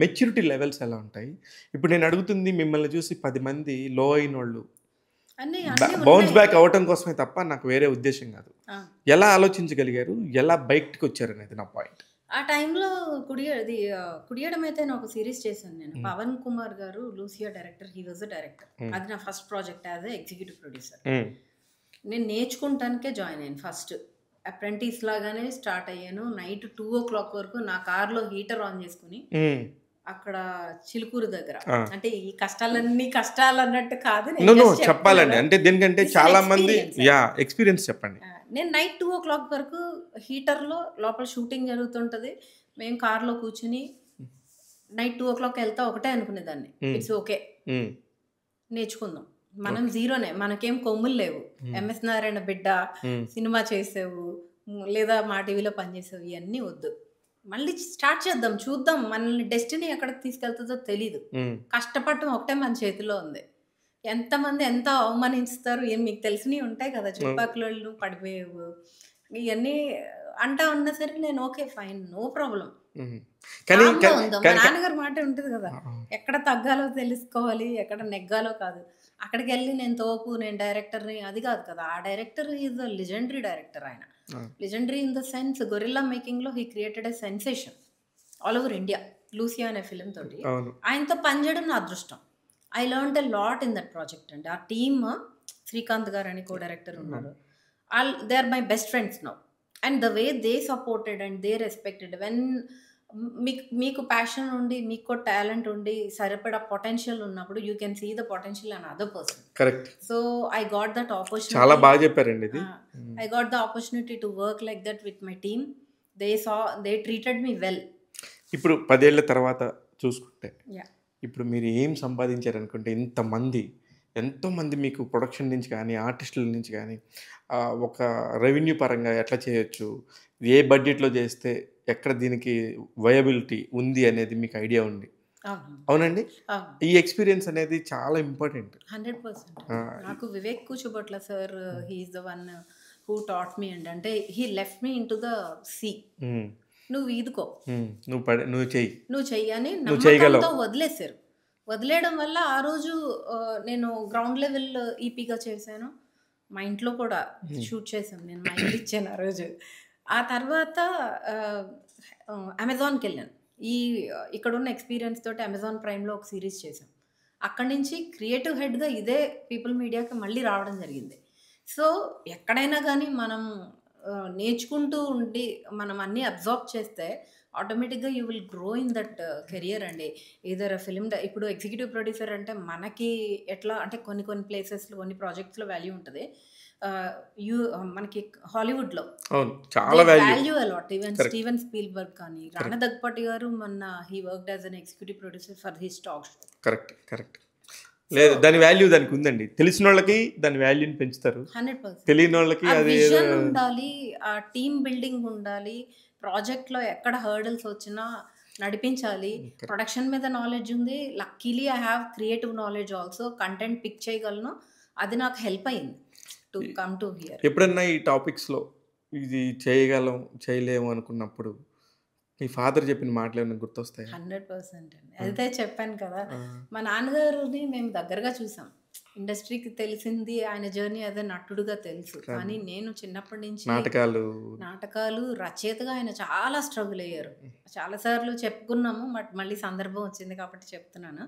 మెచ్యూరిటీ లెవెల్స్ ఎలా ఉంటాయి? ఇప్పుడు నేను అడుగుతుంది, మిమ్మల్ని చూసి 10 మంది లో అయిన వాళ్ళు బౌన్స్ బ్యాక్ అవ్వటం కోసమే తప్ప నాకు వేరే ఉద్దేశం కాదు. ఎలా ఆలోచించగలిగారు, ఎలా బయటకు వచ్చారు అనేది నా పాయింట్. ఆ టైంలో కుడియడం అయితే నేను ఒక సిరీస్ చేశాను. నేను పవన్ కుమార్ గారు, Lucia director, he was a director. అది నా first project as a executive producer. నేను నేర్చుకుంటానికే జాయిన్ అయ్యాను. ఫస్ట్ అప్రెంటిస్ లాగానే స్టార్ట్ అయ్యాను. నైట్ 2 o'clock వరకు నా కార్లో హీటర్ ఆన్ చేసుకుని అక్కడ చిలుకూరు దగ్గర, అంటే ఈ కష్టాలన్నీ కష్టాలు అన్నట్టు కాదు, చెప్పాలండి. అంటే దీనికంటే చాలా మంది ఎక్స్పీరియన్స్ చెప్పండి. నేను నైట్ 2 o'clock వరకు హీటర్లో లోపల షూటింగ్ జరుగుతుంటది. మేము కార్లో కూర్చుని నైట్ 2 o'clock వెళ్తా ఒకటే అనుకునేదాన్ని, ఇట్స్ ఓకే, నేర్చుకుందాం. మనం 0నే, మనకేం కొమ్ములు లేవు. ఎంఎస్ నారాయణ బిడ్డ, సినిమా చేసావు లేదా మా టీవీలో పనిచేసావు, ఇవన్నీ వద్దు. మళ్ళీ స్టార్ట్ చేద్దాం, చూద్దాం. మనల్ని డెస్టినీ ఎక్కడికి తీసుకెళ్తుందో తెలీదు. కష్టపడటం ఒకటే మన చేతిలో ఉంది. ఎంతమంది ఎంత అవమానిస్తారు, ఏం మీకు తెలిసినవి ఉంటాయి కదా, చుట్టుపక్కల పడిపోయేవు, ఇవన్నీ అంటా ఉన్నా సరే నేను ఓకే ఫైన్, నో ప్రాబ్లం, కానీ కామ్గా ఉందో. మా కానీ నాన్నగారు మాట ఉంటుంది కదా, ఎక్కడ తగ్గాలో తెలుసుకోవాలి, ఎక్కడ నెగ్గాలో కాదు. అక్కడికి వెళ్ళి నేను తోపు, నేను డైరెక్టర్ని, అది కాదు కదా. ఆ director is a legendary director. ఆయన legendary in the sense gorilla మేకింగ్లో he created a sensation all over India. Lucia అనే ఫిలిం తోటి ఆయనతో పనిచేయడం నా అదృష్టం. I learn a lot in that project అండి. ఆ టీమ్, శ్రీకాంత్ గారు అని కో డైరెక్టర్ ఉన్నారు, they are my best friends now. And the way they supported and they respected. When మీకు ప్యాషన్ ఉండి, మీకు టాలెంట్ ఉండి, సరిపడా పొటెన్షియల్ ఉన్నప్పుడు you can see the potential on other person. Correct. So I got that చాలా ఆపర్చునిటీ. బాగా చెప్పారండి ఇది. I got the opportunity to work like that with my team. They treated me well. ఇప్పుడు 10 ఏళ్ల తర్వాత చూసుకుంటే ఇప్పుడు మీరు ఏం సంపాదించారనుకుంటే, ఎంతోమంది మీకు ప్రొడక్షన్ నుంచి కానీ, ఆర్టిస్టుల నుంచి కానీ ఒక రెవెన్యూ పరంగా ఎట్లా చేయొచ్చు, ఏ బడ్జెట్లో చేస్తే ఎక్కడ దీనికి వయబిలిటీ ఉంది అనేది మీకు ఐడియా ఉంది. అవునండి. ఈ ఎక్స్పీరియన్స్ అనేది చాలా ఇంపార్టెంట్. 100%. నాకు Vivek Kuchibotla sir, he's the one who taught me and అంటే he left me into the sea. నువ్వు ఈదుకో, నువ్వు చెయ్యి అని నమ్మకంతో వదిలేశారు. వదిలేయడం వల్ల ఆ రోజు నేను గ్రౌండ్ లెవెల్ ఈపీగా చేశాను. మా ఇంట్లో కూడా షూట్ చేశాను, నేను మా ఇంట్లో ఇచ్చాను ఆ రోజు. ఆ తర్వాత అమెజాన్కి వెళ్ళాను. ఇక్కడున్న ఎక్స్పీరియన్స్ తోటి అమెజాన్ ప్రైమ్లో ఒక సిరీస్ చేశాను. అక్కడి నుంచి క్రియేటివ్ హెడ్గా ఇదే పీపుల్ మీడియాకి మళ్ళీ రావడం జరిగింది. సో ఎక్కడైనా కానీ మనం నేర్చుకుంటూ ఉండి మనం అన్నీ అబ్జర్వ్ చేస్తే ఆటోమేటిక్గా you will grow in that career అండి. ఏదర్ ఫిలిం ఇప్పుడు ఎగ్జిక్యూటివ్ ప్రొడ్యూసర్ అంటే మనకి ఎట్లా అంటే కొన్ని ప్లేసెస్లో, కొన్ని ప్రాజెక్ట్స్లో వాల్యూ ఉంటుంది. మనకి హాలీవుడ్లో చాలా value a lot. Even Steven Spielberg కానీ, రానా దగ్గపాటి గారు మొన్న he worked as an executive producer for his talk show. Correct. లేదు, దాని వాల్యూ దానికి ఉందండి. తెలిసిన వాళ్ళకి దాని వాల్యూని పెంచుతారు, 100%. తెలియని వాళ్ళకి అది విజన్ ఉండాలి, ఆ టీమ్ బిల్డింగ్ ఉండాలి, ప్రాజెక్ట్లో ఎక్కడ హర్డల్స్ వచ్చినా నడిపించాలి. ప్రొడక్షన్ మీద నాలెడ్జ్ ఉంది. Luckily I have creative knowledge also. Content pick చేయగలను, అది నాకు హెల్ప్ అయింది టు కమ్ టు హియర్. ఎప్పుడన్నా ఈ టాపిక్స్లో ఇది చేయలేము అనుకున్నప్పుడు మీ ఫాదర్ చెప్పిన మాటలు ఏమైనా గుర్తొస్తాయి? 100% అండి. అదే చెప్పాను కదా, మా నాన్నగారిని మేము దగ్గరగా చూసాం. ఇండస్ట్రీకి తెలిసింది ఆయన జర్నీ అదే నటుడుగా తెలుసు. కానీ నేను చిన్నప్పటి నుంచి నాటకాలు రచయితగా ఆయన చాలా స్ట్రగుల్ అయ్యారు. చాలాసార్లు చెప్పుకున్నాము, బట్ మళ్ళీ సందర్భం వచ్చింది కాబట్టి చెప్తున్నాను.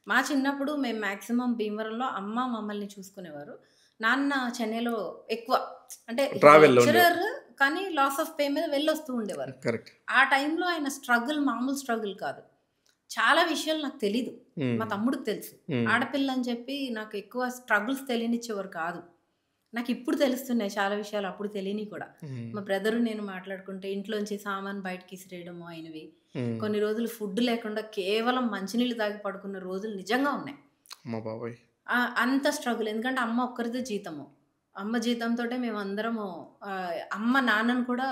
మా చిన్నప్పుడు మేము మ్యాక్సిమం భీమవరంలో అమ్మ మమ్మల్ని చూసుకునేవారు. నాన్న చెన్నైలో ఎక్కువ అంటే లెక్చరర్, కానీ లాస్ ఆఫ్ పే మీద వెళ్ళొస్తూ ఉండేవారు. ఆ టైంలో ఆయన స్ట్రగుల్ మామూలు స్ట్రగుల్ కాదు. చాలా విషయాలు నాకు తెలీదు, మా తమ్ముడికి తెలుసు. ఆడపిల్ల అని చెప్పి నాకు ఎక్కువ స్ట్రగుల్స్ తెలియనిచ్చేవారు కాదు. నాకు ఇప్పుడు తెలుస్తున్నాయి చాలా విషయాలు, అప్పుడు తెలియని కూడా. మా బ్రదరు నేను మాట్లాడుకుంటే ఇంట్లోంచి సామాన్ బయటకి ఇసిరేయడము అయినవి. కొన్ని రోజులు ఫుడ్ లేకుండా కేవలం మంచినీళ్ళు తాగి పడుకున్న రోజులు నిజంగా ఉన్నాయి. అంత స్ట్రగుల్. ఎందుకంటే అమ్మ ఒక్కరిదే జీతము, అమ్మ జీతంతో మేమందరము, అమ్మ నాన్నను కూడా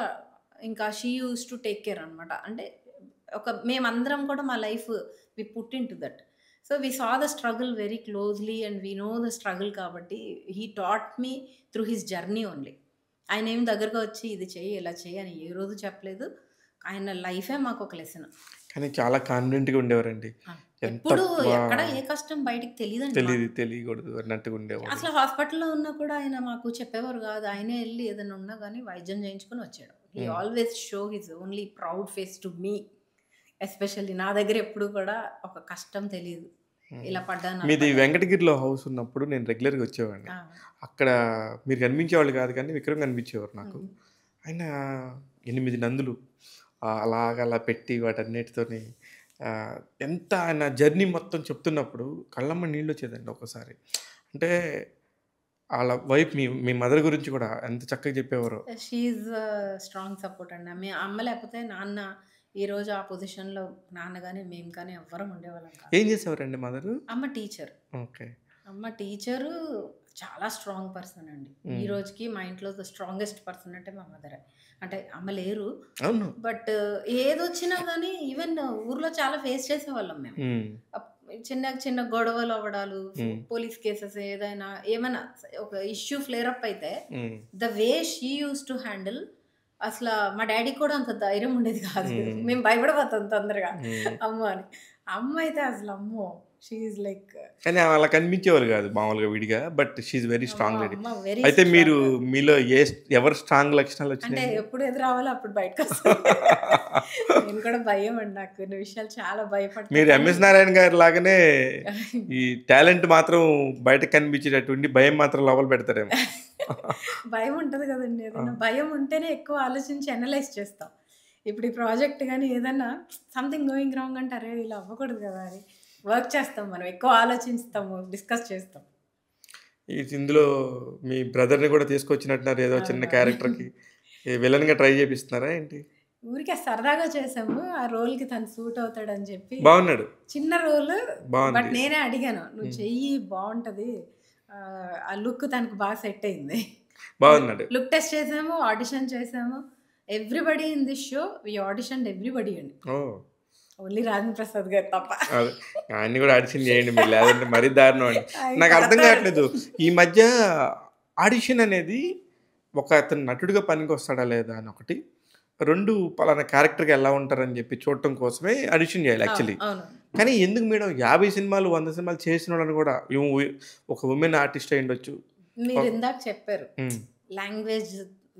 ఇంకా she use to take care అనమాట. అంటే మేమందరం కూడా మా life we put into that. So we saw the struggle very closely and we know the struggle. కాబట్టి he taught me through his journey only. ఆయన ఏం దగ్గరగా వచ్చి ఇది చెయ్యి ఇలా చెయ్యి అని ఏ రోజు చెప్పలేదు. ఆయన లైఫే మాకు ఒక లెసన్. కానీ చాలా కాన్ఫిడెంట్గా ఉండేవారండి. ఎప్పుడు ఎక్కడ ఏ కష్టం బయటికి తెలియకూడదు అన్నట్టుగా ఉండేవారు. అసలు హాస్పిటల్లో ఉన్నా కూడా ఆయన మాకు చెప్పేవారు కాదు. ఆయనే వెళ్ళి ఏదైనా ఉన్నా కానీ వైద్యం చేయించుకుని వచ్చాడు. He always show his only proud face to me. Especially నా దగ్గర ఎప్పుడు కూడా ఒక కష్టం తెలియదు. ఇలా పడ్డాను. మీది వెంకటగిరిలో హౌస్ ఉన్నప్పుడు నేను రెగ్యులర్గా వచ్చేవాడిని. అక్కడ మీరు కనిపించేవాళ్ళు కాదు, కానీ విక్రమ్ కనిపించేవారు నాకు. ఆయన 8 నందులు అలా పెట్టి వాటన్నిటితోని ఎంత ఆయన జర్నీ మొత్తం చెప్తున్నప్పుడు కళ్ళమ్మ నీళ్ళు వచ్చేదండి ఒకసారి. అంటే వాళ్ళ వైఫ్ మీ మదర్ గురించి కూడా ఎంత చక్కగా చెప్పేవారు. షీ ఈజ్ స్ట్రాంగ్ సపోర్ట్ అండి. మీ అమ్మ లేకపోతే నాన్న ఈరోజు ఆ పొజిషన్లో నాన్న కానీ మేము కానీ ఎవ్వరం ఉండేవాళ్ళం కాదు. ఏం చేసేవారండి మదర్? అమ్మ టీచర్. ఓకే. అమ్మ టీచరు, చాలా స్ట్రాంగ్ పర్సన్ అండి. ఈ రోజుకి మా ఇంట్లో ద స్ట్రాంగెస్ట్ పర్సన్ అంటే మా మదరే. అంటే అమ్మ లేరు, బట్ ఏదొచ్చినా కానీ ఈవెన్ ఊర్లో చాలా ఫేస్ చేసేవాళ్ళం మేము. చిన్న గొడవలు అవ్వడాలు, పోలీస్ కేసెస్, ఏమైనా ఒక ఇష్యూ ఫ్లేర్ అప్ అయితే the way she use to handle, అసల మా డ్యాడీకి కూడా అంత ధైర్యం ఉండేది కాదు. హ్మ్. మేము భయపడిపోతాం తొందరగా హ్మ్. అమ్మో అని. అమ్మ అయితే అసలు అమ్మో! షీ ఈజ్ లైక్ కానీ ఆమె అలా కనిపించేవారు కాదు మామూలుగా విడిగా. బట్ షీ ఈస్ వెరీ అమ్మో! Strong lady. అమ్మ వెరీ అయితే మీరు స్ట్రాంగ్. మీలో ఎవరి స్ట్రాంగ్ లక్షణాలు అంటే వచ్చినాయండి? ఎప్పుడు ఎదురు రావాలో అప్పుడు బయటకొస్తది. నేను కూడా భయమండి. నాకు కొన్ని విషయాలు చాలా భయపడతా. మీరు కానీ ఎంఎస్ నారాయణ గారి లాగానే ఈ టాలెంట్ మాత్రం బయటకు కనిపించేటటువంటి భయం మాత్రం లోపల పెడతారేమో. భయం ఉంటది కదండీ! ఆ! ఏదైనా భయం ఉంటేనే ఎక్కువ ఆలోచించి అనలైజ్ చేస్తాం. ఇప్పుడు ఈ ప్రాజెక్ట్ గాని ఏదన్నా సంథింగ్ గోయింగ్ రాంగ్ అంటే అరే! ఇలా అవ్వకూడదు కదా! అని వర్క్ చేస్తాం మనం. ఎక్కువ ఆలోచిస్తాము, డిస్కస్ చేస్తాం. ఇందులో మీ బ్రదర్‌ని కూడా తీసుకొచ్చినట్టున్నారు ఏదో చిన్న అవునవును. క్యారెక్టర్‌కి. విలన్‌గా ట్రై చేపిస్తున్నారా ఏంటి? ఊరికే సరదాగా చేసాము. ఆ రోల్‌కి తను సూట్ అవుతాడని చెప్పి బాగున్నాడు. చిన్న రోలు. బట్ బాగుంది. నేనే అడిగాను. "నువ్వు హ్మ్. చెయ్యి బావుంటది." ఆ లుక్ తనకు బాగా సెట్ అయింది. బాగున్నాడు. లుక్ టెస్ట్ చేసాము, ఆడిషన్ చేసాము. Everybody in this show we auditioned everybody అండి. ఓహ్! ఓన్లీ రాజేంద్ర ప్రసాద్ గారు తప్ప. అదే. ఆయన్ని కూడా ఆడిషన్ చేయండి మీరు. లేదంటే మరీ దారుణం అండి. ఆయన నాకు అర్థం పడతారు. కావట్లేదు. ఈ మధ్య ఆడిషన్ అనేది ఒక అతను నటుడిగా పనికొస్తాడా లేదా అని ఒకటి. 2 పలానా క్యారెక్టర్‌కి ఎలా ఉంటారని చెప్పి చూడటం కోసమే ఆడిషన్ చేయాలి అవును. యాక్చువల్లీ. అవును. కానీ ఎందుకు మేడం 50 సినిమాలు, 100 సినిమాలు చేసినోళ్ళని కూడా ఒక వుమెన్ ఆర్టిస్ట్ అయ్యుండొచ్చు. మీరు ఒక ఇందాక చెప్పారు. హ్మ్. లాంగ్వేజ్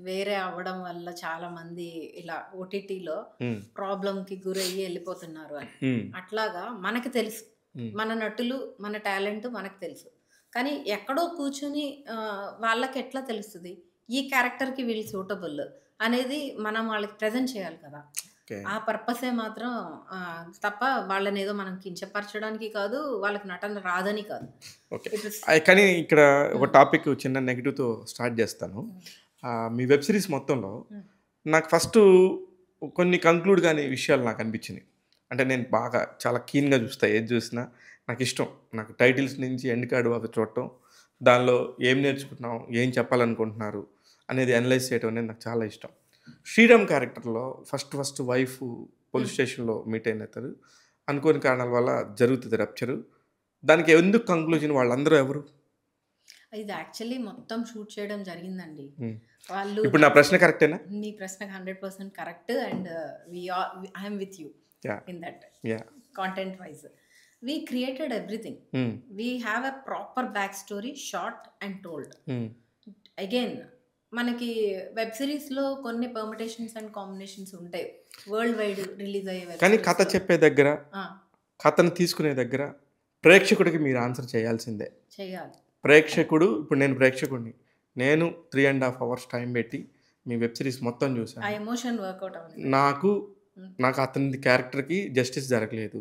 వేరే అవ్వడం వల్ల చాలా మంది ఇలా ఓటీటీలో హ్మ్. ప్రాబ్లమ్‌కి గురయ్యి ఎళ్ళిపోతున్నారు అని. హ్మ్. అట్లాగా మనకు తెలుసు. హ్మ్. మన నటులు, మన టాలెంట్ మనకు తెలుసు. కానీ ఎక్కడో కూర్చొని వాళ్ళకెట్లా తెలుస్తది? ఈ క్యారెక్టర్‌కి వీళ్ళు సూటబుల్ అనేది మనం వాళ్ళకి ప్రెజెంట్ చేయాలి కదా! ఓకే. ఆ పర్పసే మాత్రం తప్ప వాళ్ళనేదో మనం కించపరచడానికి కాదు, వాళ్ళకి నటన రాదని కాదు. ఓకే. ఇప్పుడు కానీ ఇక్కడ ఒక హ్మ్. టాపిక్ చిన్న నెగెటివ్‌తో స్టార్ట్ చేస్తాను. హ్మ్. మీ వెబ్ సిరీస్ మొత్తంలో హ్మ్. నాకు ఫస్టు కొన్ని కంక్లూడ్ కాని విషయాలు నాకనిపించినియి. అంటే నేను బాగా చాలా కీన్‌గా చూస్తా. ఏది చూసినా నాకిష్టం. నాకు టైటిల్స్ నుంచి ఎండ్ కార్డ్ వరకు చూడటం. దానిలో ఏం నేర్చుకుంటున్నాం, ఏం చెప్పాలనుకుంటున్నారు అనేది అనలైజ్ చేయడం అనేది నాకు చాలా ఇష్టం. శ్రీరామ్ క్యారెక్టర్‌లో ఫస్ట్ వైఫ్ పోలీస్ హ్మ్. స్టేషన్‌లో మీట్ అయినతరు. అనుకోని కారణాల వల్ల జరుగుతది రప్చరు. దానికి ఎందుకు కంక్లూజన్ వాళ్ళందరూ ఎవరు? ఇది యాక్చువల్లీ మొత్తం షూట్ చేయడం జరిగిందండి. హ్మ్. వాళ్ళు ఇప్పుడు నా ప్రశ్న కరెక్టేనా? మీ ప్రశ్నకు 100% correct and I am with you yeah! In that yeah! Content wise. We created everything. Hmm. We have a proper back story short and told. Hmm. Again మనకి వెబ్ సిరీస్‌లో కొన్ని పర్మిటేషన్స్ అండ్ కాంబినేషన్స్ ఉంటాయి. వరల్డ్ వైడ్ రిలీజ్ అయ్యే వెబ్ కానీ కథ సిరీస్‌లో. చెప్పే దగ్గర, ఆ! కథను తీసుకునే దగ్గర ప్రేక్షకుడికి మీరు ఆన్సర్ చేయాల్సిందే. చేయాలి. ఇప్పుడు నేను ప్రేక్షకుడిని. నేను 3½ అవర్స్ టైం పెట్టి మీ వెబ్ సిరీస్ మొత్తం ఆ చూసాను. ఎమోషన్ వర్కౌట్ అవ్వాలి. నాకు హ్మ్. నాకు అతని క్యారెక్టర్‌కి జస్టిస్ జరగలేదు.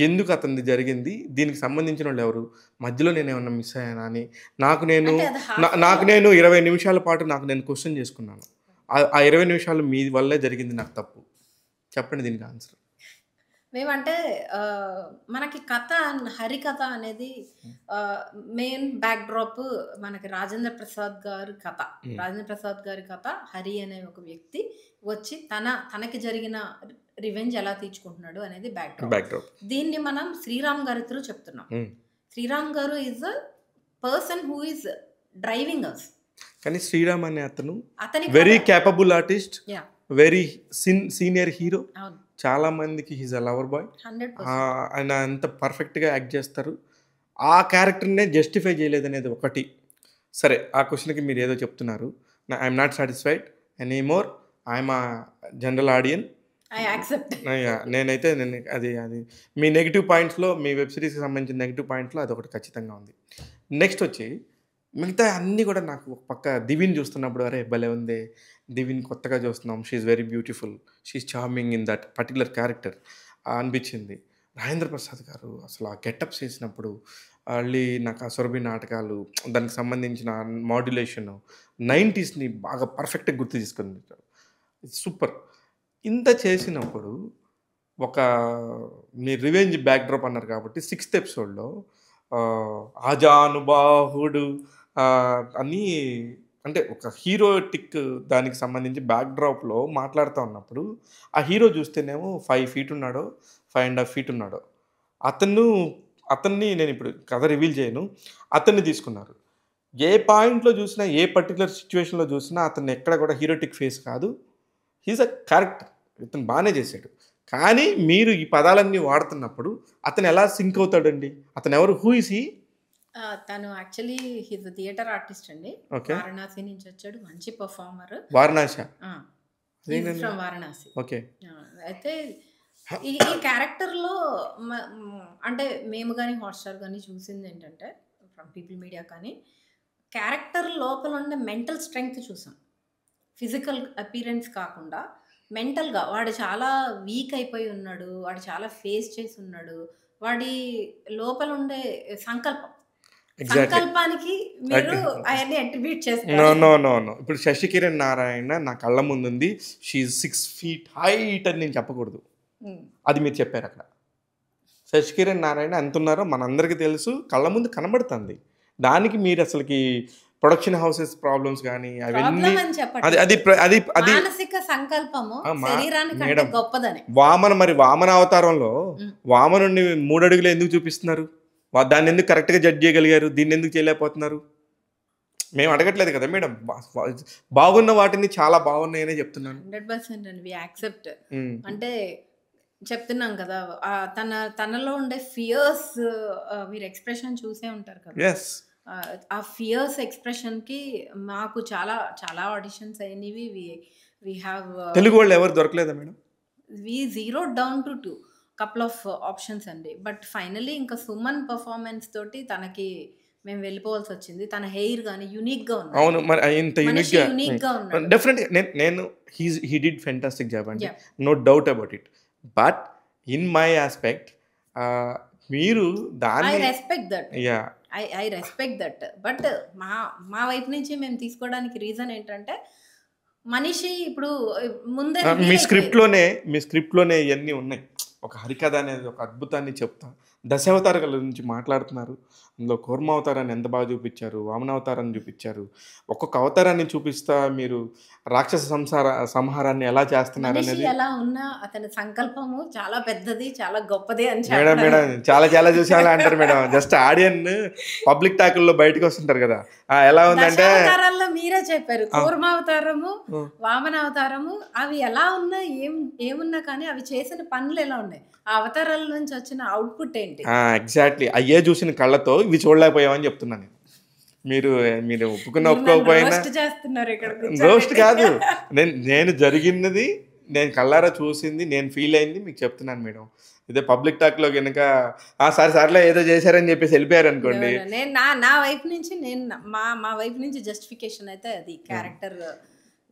ఎందుకు అతనిది జరిగింది? దీనికి సంబంధించినోళ్ళెవరు? మధ్యలో నేనేమన్నా మిస్ అయ్యానా అని నాకు నేను అంటే అది హాఫ్ నాకు నేను 20 నిమిషాల పాటు నాకు నేను క్వెషన్ చేసుకున్నాను. ఆ 20 నిమిషాలు మీ వల్లే జరిగింది నాకు తప్పు. చెప్పండి దీనికి ఆన్సర్. మేమంటే మనకి కథ హరికథ అనేది ఆహ్, మెయిన్ బ్యాక్ డ్రాప్ మనకి రాజేంద్ర ప్రసాద్ గారి కథ. హ్మ్. రాజేంద్ర ప్రసాద్ గారి కథ హరి అనే ఒక వ్యక్తి వచ్చి తనకి జరిగిన రివెంజ్ ఎలా తీర్చుకుంటున్నాడు అనేది బ్యాక్ డ్రాప్. బ్యాక్‌డ్రాప్. దీన్ని మనం శ్రీరామ్ గారి త్రూ చెప్తున్నాం. హ్మ్. శ్రీరామ్ గారు is a person who is driving us. కానీ 'శ్రీరామ్' అనే అతను అతని వెరీ కథ capable artist. Yeah! Very senior hero. అవును. చాలా మందికి he is a lover boy. 100%. ఆయన ఎంత పర్ఫెక్ట్‌గా యాక్ట్ చేస్తారు. ఆ క్యారెక్టర్‌నే జస్టిఫై చేయలేదనేది ఒకటి. సరే ఆ క్వెషన్‌కి మీరేదో చెప్తున్నారు. I am not satisfied anymore. I am a general audience. I accept. Yeah! నేనైతే అది మీ నెగెటివ్ పాయింట్స్‌లో మీ వెబ్ సీరీస్‌కి సంబంధించిన నెగెటివ్ పాయింట్‌లో అదొకటి ఖచ్చితంగా ఉంది. నెక్స్ట్ వచ్చి మిగతా అన్నీ కూడా నాకు ఒక పక్క 'దివి'ని చూస్తున్నప్పుడు అరే భలే ఉందే! 'దివి'ని కొత్తగా చూస్తున్నాం. She is very beautiful. She is charming in that particular character అనిపించింది. 'రాజేంద్ర ప్రసాద్' గారు అసలు ఆ గెటప్స్ ఏసినప్పుడు మళ్ళీ నాకు ఆ 'సురభి' నాటకాలు దానికి సంబంధించిన మాడ్యులేషను 90స్‌ని బాగా పర్ఫెక్ట్‌గా గుర్తు తీసుకొని సూపర్. ఇంత చేసినప్పుడు ఒక మీరు రివెంజ్ బ్యాక్‌డ్రాప్ అన్నారు కాబట్టి సిక్స్త్ ఎపిసోడ్‌లో ఆజానుబాహుడు అని అంటే ఒక హీరోటిక్ దానికి సంబంధించి బ్యాక్‌డ్రాప్‌లో మాట్లాడుతా ఉన్నప్పుడు, ఆ హీరో చూస్తేనేమో 5 ఫీట్ ఉన్నాడో, 5½ ఫీట్ ఉన్నాడో. అతన్ని నేనిప్పుడు కథ రివీల్ చేయను. అతన్ని తీసుకున్నారు. ఏ పాయింట్‌లో చూసినా, ఏ పర్టిక్యులర్ సిట్యుయేషన్‌లో చూసినా అతను ఎక్కడ కూడా హీరోటిక్ ఫేస్ కాదు. హి ఈస్ ఎ క్యారెక్టర్. ఇతను బానే చేసాడు. కానీ మీరు ఈ పదాలన్నీ వాడుతున్నప్పుడు అతను ఎలా సింక్ అవుతాడండి? అతనెవరు? హూ ఈస్ హి? తను యాక్చువల్లీ హిస్ థియేటర్ ఆర్టిస్ట్ అండి. ఓకే. వారణాసి నుంచి వచ్చాడు. మంచి పెర్ఫార్మర్. వారణాసా? హిస్ అదేంటండి? ఫ్రమ్ వారణాసి. ఓకే. అయితే ఈ ఈ క్యారెక్టర్‌లో అంటే మేము గాని, హాట్‌స్టార్ గాని చూసిందేంటంటే ఫ్రమ్ పీపుల్ మీడియా కానీ, క్యారెక్టర్ లోపల ఉండే మెంటల్ స్ట్రెంగ్త్ చూసాం. ఫిజికల్ అపియరెన్స్ కాకుండా మెంటల్‌గా వాడు చాలా వీక్ అయిపోయి ఉన్నాడు. వాడు చాలా ఫేస్ చేసి ఉన్నాడు. వాడి లోపల ఉండే సంకల్పం. ఎగ్జాక్ట్‌లీ. సంకల్పానికి మీరు అయన్నీ అట్రిబ్యూట్ నో, చేస్తారు. No, no, no. ఇప్పుడు 'శశికిరణ్ నారాయణ' నా కళ్ళ ముందుంది. షీ ఈజ్ 6 ఫీట్ హైట్ అని నేను చెప్పకూడదు. హ్మ్. అది మీరు చెప్పారక్కడ. 'శశికిరణ్ నారాయణ' ఎంతున్నారో మనందరికీ తెలుసు. కళ్ళ ముందు కనబడుతుంది. దానికి మీరు అసలకి ప్రొడక్షన్ హౌసెస్ ప్రాబ్లమ్స్ గానీ అవన్నీ ప్రాబ్లమ్ అని అది చెప్పట్లేదు. అది ప్ర అది అది మానసిక సంకల్పము మా శరీరానికంటే మేడం గొప్పదని. వామన అవతారంలో హ్మ్. వామనుడిని 3 అడుగులు ఎందుకు చూపిస్తున్నారు? దాన్ని ఎందుకు కరెక్ట్‌గా జడ్జ్ చేయగలిగారు? దీన్ని ఎందుకు చేయలేకపోతున్నారు? మేము అడగట్లేదు కదా మేడం. బాగున్న వాటిని చాలా బాగున్నాయనే చెప్తున్నాను. 100% అండి. We accept. హ్మ్. అంటే చెప్తున్నాం కదా! తనలో ఉండే ఫియర్స్ మీరు ఎక్స్‌ప్రెషన్ చూసే ఉంటారు కదా! యెస్. ఆ ఫియర్స్ ఎక్స్‌ప్రెషన్‌కి మాకు చాలా చాలా ఆడిషన్స్ అయినవి. వి హావ్ తెలుగు వాళ్ళు ఎవరు దొరకలేదా madam? We zeroed down to 2 couple of options అండి. బట్ ఫైనల్లీ ఇంకా సుమన్ పెర్ఫార్మన్స్ తోటి తనకి మేము వెళ్ళిపోవాల్సొచ్చింది. తన హెయిర్ గాని యూనిక్‌గా ఉన్నాడు. అవును. మరి ఇంత మనిషి యూనిక్‌గా యూనిక్‌గా ఉన్నాడు. డెఫినెట్‌గా నేను హి డిడ్ ఫెంటాస్టిక్ జాబ్ అండి. Yeah! No doubt about it. But in my aspect మీరు ఐ దాన్ని respect that. Yeah! I respect that. But మా మా వైపు నుంచి మేము తీసుకోవడానికి రీజన్ ఏంటంటే, మనిషి ఇప్పుడు ముందే మీ రివీల్ అయిపోయేది. మీ స్క్రిప్ట్‌లోనే ఇయన్నీ ఉన్నాయి. ఒక హరికథ అనేది ఒక అద్భుతాన్ని చెప్తా. దశావతారాల గురించి మాట్లాడుతున్నారు. అందులో కూర్మ అవతారాన్ని ఎంత బాగా చూపిచ్చారు. వామన అవతారాన్ని చూపిచ్చారు. ఒక్కొక్క అవతారాన్ని చూపిస్తా మీరు రాక్షస సంహారాన్ని ఎలా మనిషి చేస్తున్నారనేది ఎలా ఉన్నా అతని సంకల్పము చాలా పెద్దది, చాలా గొప్పది అని మేడం చెప్పడానికి. చాలా చాలా చూసేవాళ్ళే అంటారు మేడం. జస్ట్ ఆడియన్ పబ్లిక్ టాకుల్లో బయటకి వస్తుంటారు కదా! ఎలా ఉందంటే దశావతారాల్లో మీరే చెప్పారు. ఆ! కూర్మావతారము, హ్మ్. వామనావతారము అవి ఎలా ఉన్నా ఏమున్నా కానీ అవి చేసిన పనులు ఎలా ఉన్నాయి? ఆ అవతారాల నుంచి వచ్చిన అవుట్‌పుట్ ఏంటి? ఎగ్జాక్ట్‌లీ. అయ్యే చూసిన కళ్ళతో ఇవి చూడలేకపోయామని చెప్తున్నా నేను. మీరు మీరు ఒప్పుకున్నా మీరు నన్ను ఒప్పుకోకపోయినా రోస్ట్ చేస్తున్నారు ఇక్కడ రోస్ట్ కూర్చోబెట్టి. కాదు. నేను జరిగినది, నేను కళ్ళారా చూసింది, నేను ఫీల్ అయింది మీకు చెప్తున్నాను మేడం. ఇదే పబ్లిక్ టాక్‌లో గనక సరే సర్లే ఏదో చేశారని చెప్పేసి నో, ఎళ్ళిపోయారనుకోండి. నో. నేను నా వైపు నుంచి మా వైపు నుంచి జస్టిఫికేషన్ అయితే అది క్యారెక్టర్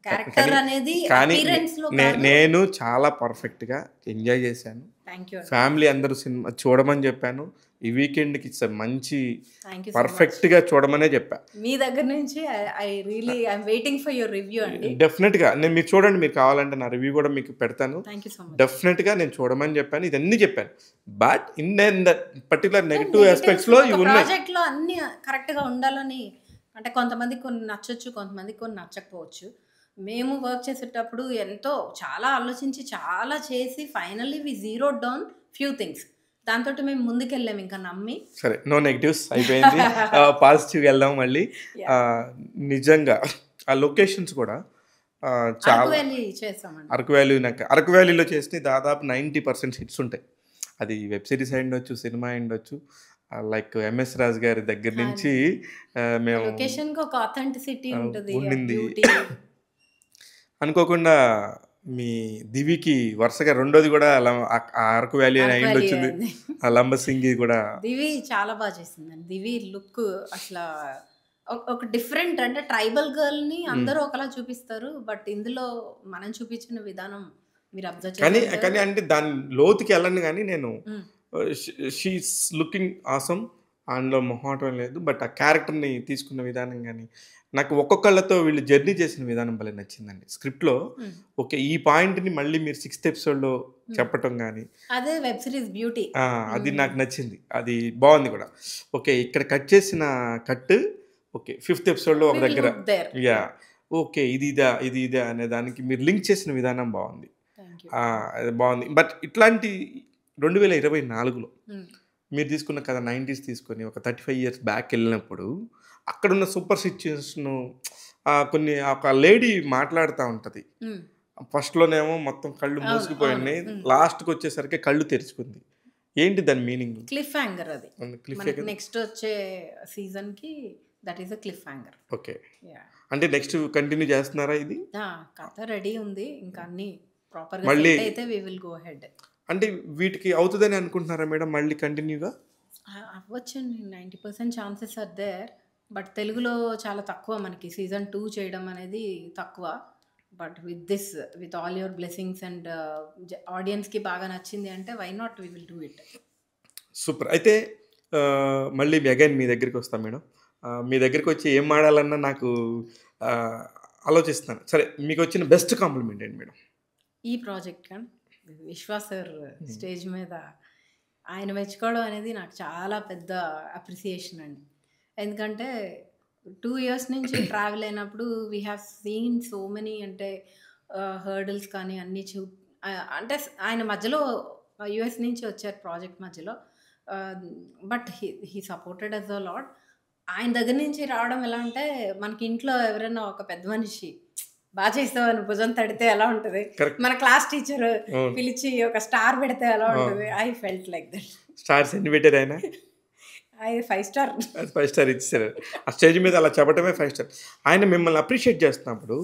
కానీ అనేది కానీ అపియరెన్స్‌లో నే కాదు. నేను చాలా పర్ఫెక్ట్‌గా ఎంజాయ్ చేశాను. థాంక్ యూ అండి. ఫ్యామిలీ అందరూ సినిమా చూడమని చెప్పాను. ఈ వీకెండ్‌కి ఇట్స్ మంచి థాంక్ యూ సో మచ్. పర్ఫెక్ట్‌గా చూడమనే చెప్పా. మీ దగ్గర నుంచి I really I am waiting for your review అండి. డెఫినెట్‌గా మీరు చూడండి. మీరు కావాలంటే నా రివ్యూ కూడా మీకు పెడతాను. Thank you so much. డెఫినెట్‌గా నేను చూడమని చెప్పాను. ఇదన్నీ చెప్పాను. But in that particular negative negatives ఆస్పెక్ట్స్‌లో ఒక ఇవి ఉన్నాయి. ప్రాజెక్ట్‌లో అన్నీ కరెక్ట్‌గా ఉండాలని అంటే కొంతమందికి కొన్ని నచ్చొచ్చు, కొంతమందికి కొన్ని నచ్చకపోవచ్చు. మేము వర్క్ చేసేటప్పుడు ఎంతో చాలా ఆలోచించి, చాలా చేసి finally we zeroed down few things. దాంతోటి మేము ముందుకెళ్ళాము ఇంకా నమ్మి. సరే. నో నెగెటివ్స్ అయిపోయింది. పాజిటివ్‌గా వెళ్దాం మళ్ళీ. యాహ్! నిజంగా ఆ లొకేషన్స్ కూడా అరకు చాలా వ్యాలీ చేసామండి. అరకు వ్యాలీలో చేస్తే దాదాపు 90% హిట్స్ ఉంటాయి. అది వెబ్ సిరీస్ అయ్యుండొచ్చు, సినిమా అయ్యుండొచ్చు. లైక్ 'ఎంఎస్ రాజు' గారి దగ్గర నుంచి ఆ మేము లొకేషన్‌కి ఒక ఆథెంటిసిటీ ఉంటది. ఆ ఉండింది. బ్యూటీ. అనుకోకుండా మీ 'దివి'కి వరుసగా రెండోది కూడా ఆ అరకు వ్యాలీ అని అరకు వ్యాలీ అయ్యుండొచ్చింది. అయింది. ఆ 'లంబసింగి' కూడా దివి చాలా బాగా చేసిందండి. దివి లుక్ అసలా ఒక డిఫరెంట్ అంటే ట్రైబల్ గర్ల్‌ని అందరూ ఒకలా చూపిస్తారు. బట్ ఇందులో మనం చూపించిన విధానం మీరు అబ్జర్వ్ కానీ చేసే కానీ ఉంటారు. అంటే దాని లోతుకి వెళ్ళను గానీ నేను హ్మ్. She's looking awesome. అందులో మొహమాటం లేదు. బట్ ఆ క్యారెక్టర్‌ని తీసుకున్న విధానం గానీ, నాకు ఒక్కొక్కళ్ళతో వీళ్ళు జర్నీ చేసిన విధానం భలే నచ్చిందండి. స్క్రిప్ట్‌లో హ్మ్. ఓకే. ఈ పాయింట్‌ని మళ్ళీ మీరు 6థ్ ఎపిసోడ్‌లో హ్మ్. చెప్పటం గానీ, అదే వెబ్ సిరీస్ బ్యూటీ. అది హ్మ్. నాకు నచ్చింది. అది బావుంది కూడా. ఓకే. ఇక్కడ కట్ చేసిన కట్ ఓకే. 5థ్ ఎపిసోడ్‌లో ఒక వి విల్ దగ్గర హుక్ దేర్. యాహ్! ఓకే. ఇది ఇదా అనే దానికి మీరు లింక్ చేసిన విధానం బావుంది. Thank you. అది బావుంది. బట్ ఇట్లాంటి 2024లో హ్మ్. మీరు తీసుకున్న కథ 90s తీసుకొని ఒక 35 ఇయర్స్ బ్యాక్ వెళ్ళినప్పుడు అక్కడున్న సూపర్ సిచ్యుయేషను కొన్ని ఒక లేడీ మాట్లాడుతూ ఉంటుంది. ఉమ్, ఫస్ట్‌లోనేమో మొత్తం కళ్ళు అవును, అవును. మూసుకుపోయినాయి. లాస్ట్‌కి వచ్చేసరికి కళ్ళు తెరుచుకుంది. ఏంటి దాని మీనింగ్? క్లిఫ్ హ్యాంగర్ అది. క్లిఫ్ మనకి నెక్స్ట్ వచ్చే సీజన్కి that is a cliff hanger. Okay. Yeah, అంటే నెక్స్ట్ కంటిన్యూ చేస్తున్నారా ఇది? కథ రెడీ ఉంది, ఇంకా అన్ని ప్రాపర్గా మళ్ళీ సెట్ అయితే వి విల్ గో హెడ్. అంటే వీటికి అవుతుందని అనుకుంటున్నారా మేడం మళ్ళీ కంటిన్యూగా? అవ్వచ్చండి, 90% ఛాన్సెస్ ఆర్ దేర్. బట్ తెలుగులో చాలా తక్కువ మనకి సీజన్ 2 చేయడం అనేది తక్కువ. But with all your blessings and ఆడియన్స్కి బాగా నచ్చింది అంటే why not, we will do it. Super. అయితే మళ్ళీ అగైన్ మీ దగ్గరికి వస్తాం మేడం. మీ దగ్గరికి వచ్చి ఏం ఆడాలన్నా నాకు ఆలోచిస్తాను. సరే, మీకు వచ్చిన బెస్ట్ కాంప్లిమెంట్ ఏంటి మేడం? ఈ ప్రాజెక్ట్ కానీ విశ్వాస్ సార్ స్టేజ్ మీద ఆయన మెచ్చుకోవడం అనేది నాకు చాలా పెద్ద అప్రిసియేషన్ అండి. ఎందుకంటే 2 ఇయర్స్ నుంచి ట్రావెల్ అయినప్పుడు we have seen so many అంటే హర్డిల్స్ కానీ అన్నీ అంటే ఆయన మధ్యలో యుఎస్ నుంచి వచ్చారు ప్రాజెక్ట్ మధ్యలో. But he supported us a lot. ఆయన దగ్గర నుంచి రావడం ఎలా అంటే మనకి ఇంట్లో ఎవరైనా ఒక పెద్ద మనిషి బాగా చేస్తామని భుజం తడితే ఎలా ఉంటుంది, Correct. మన క్లాస్ టీచర్ అవును. పిలిచి ఒక స్టార్ పెడితే ఎలా ఉంటుంది, I felt like that. Stars ఎన్ని పెట్టారు ఆయన? 5 స్టార్. 5 స్టార్ ఇచ్చారు. ఆ స్టేజ్ మీద అలా చెప్పడమే 5 స్టార్. ఆయన మిమ్మల్ని అప్రిషియేట్ చేస్తున్నప్పుడు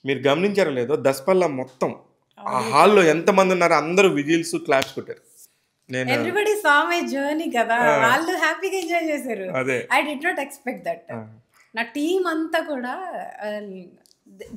మీరు గమనించారో లేదో, దసపల్లా మొత్తం ఆ హాల్లో ఎంతమంది ఉన్నారో అందరూ విజిల్స్ క్లాప్స్ కొట్టారు. నేను ఎవ్రీబడి సా మై జర్నీ కదా, వాళ్ళు హ్యాపీగా ఎంజాయ్ చేశారు. అదే. I did not expect that. నా టీం అంతా కూడా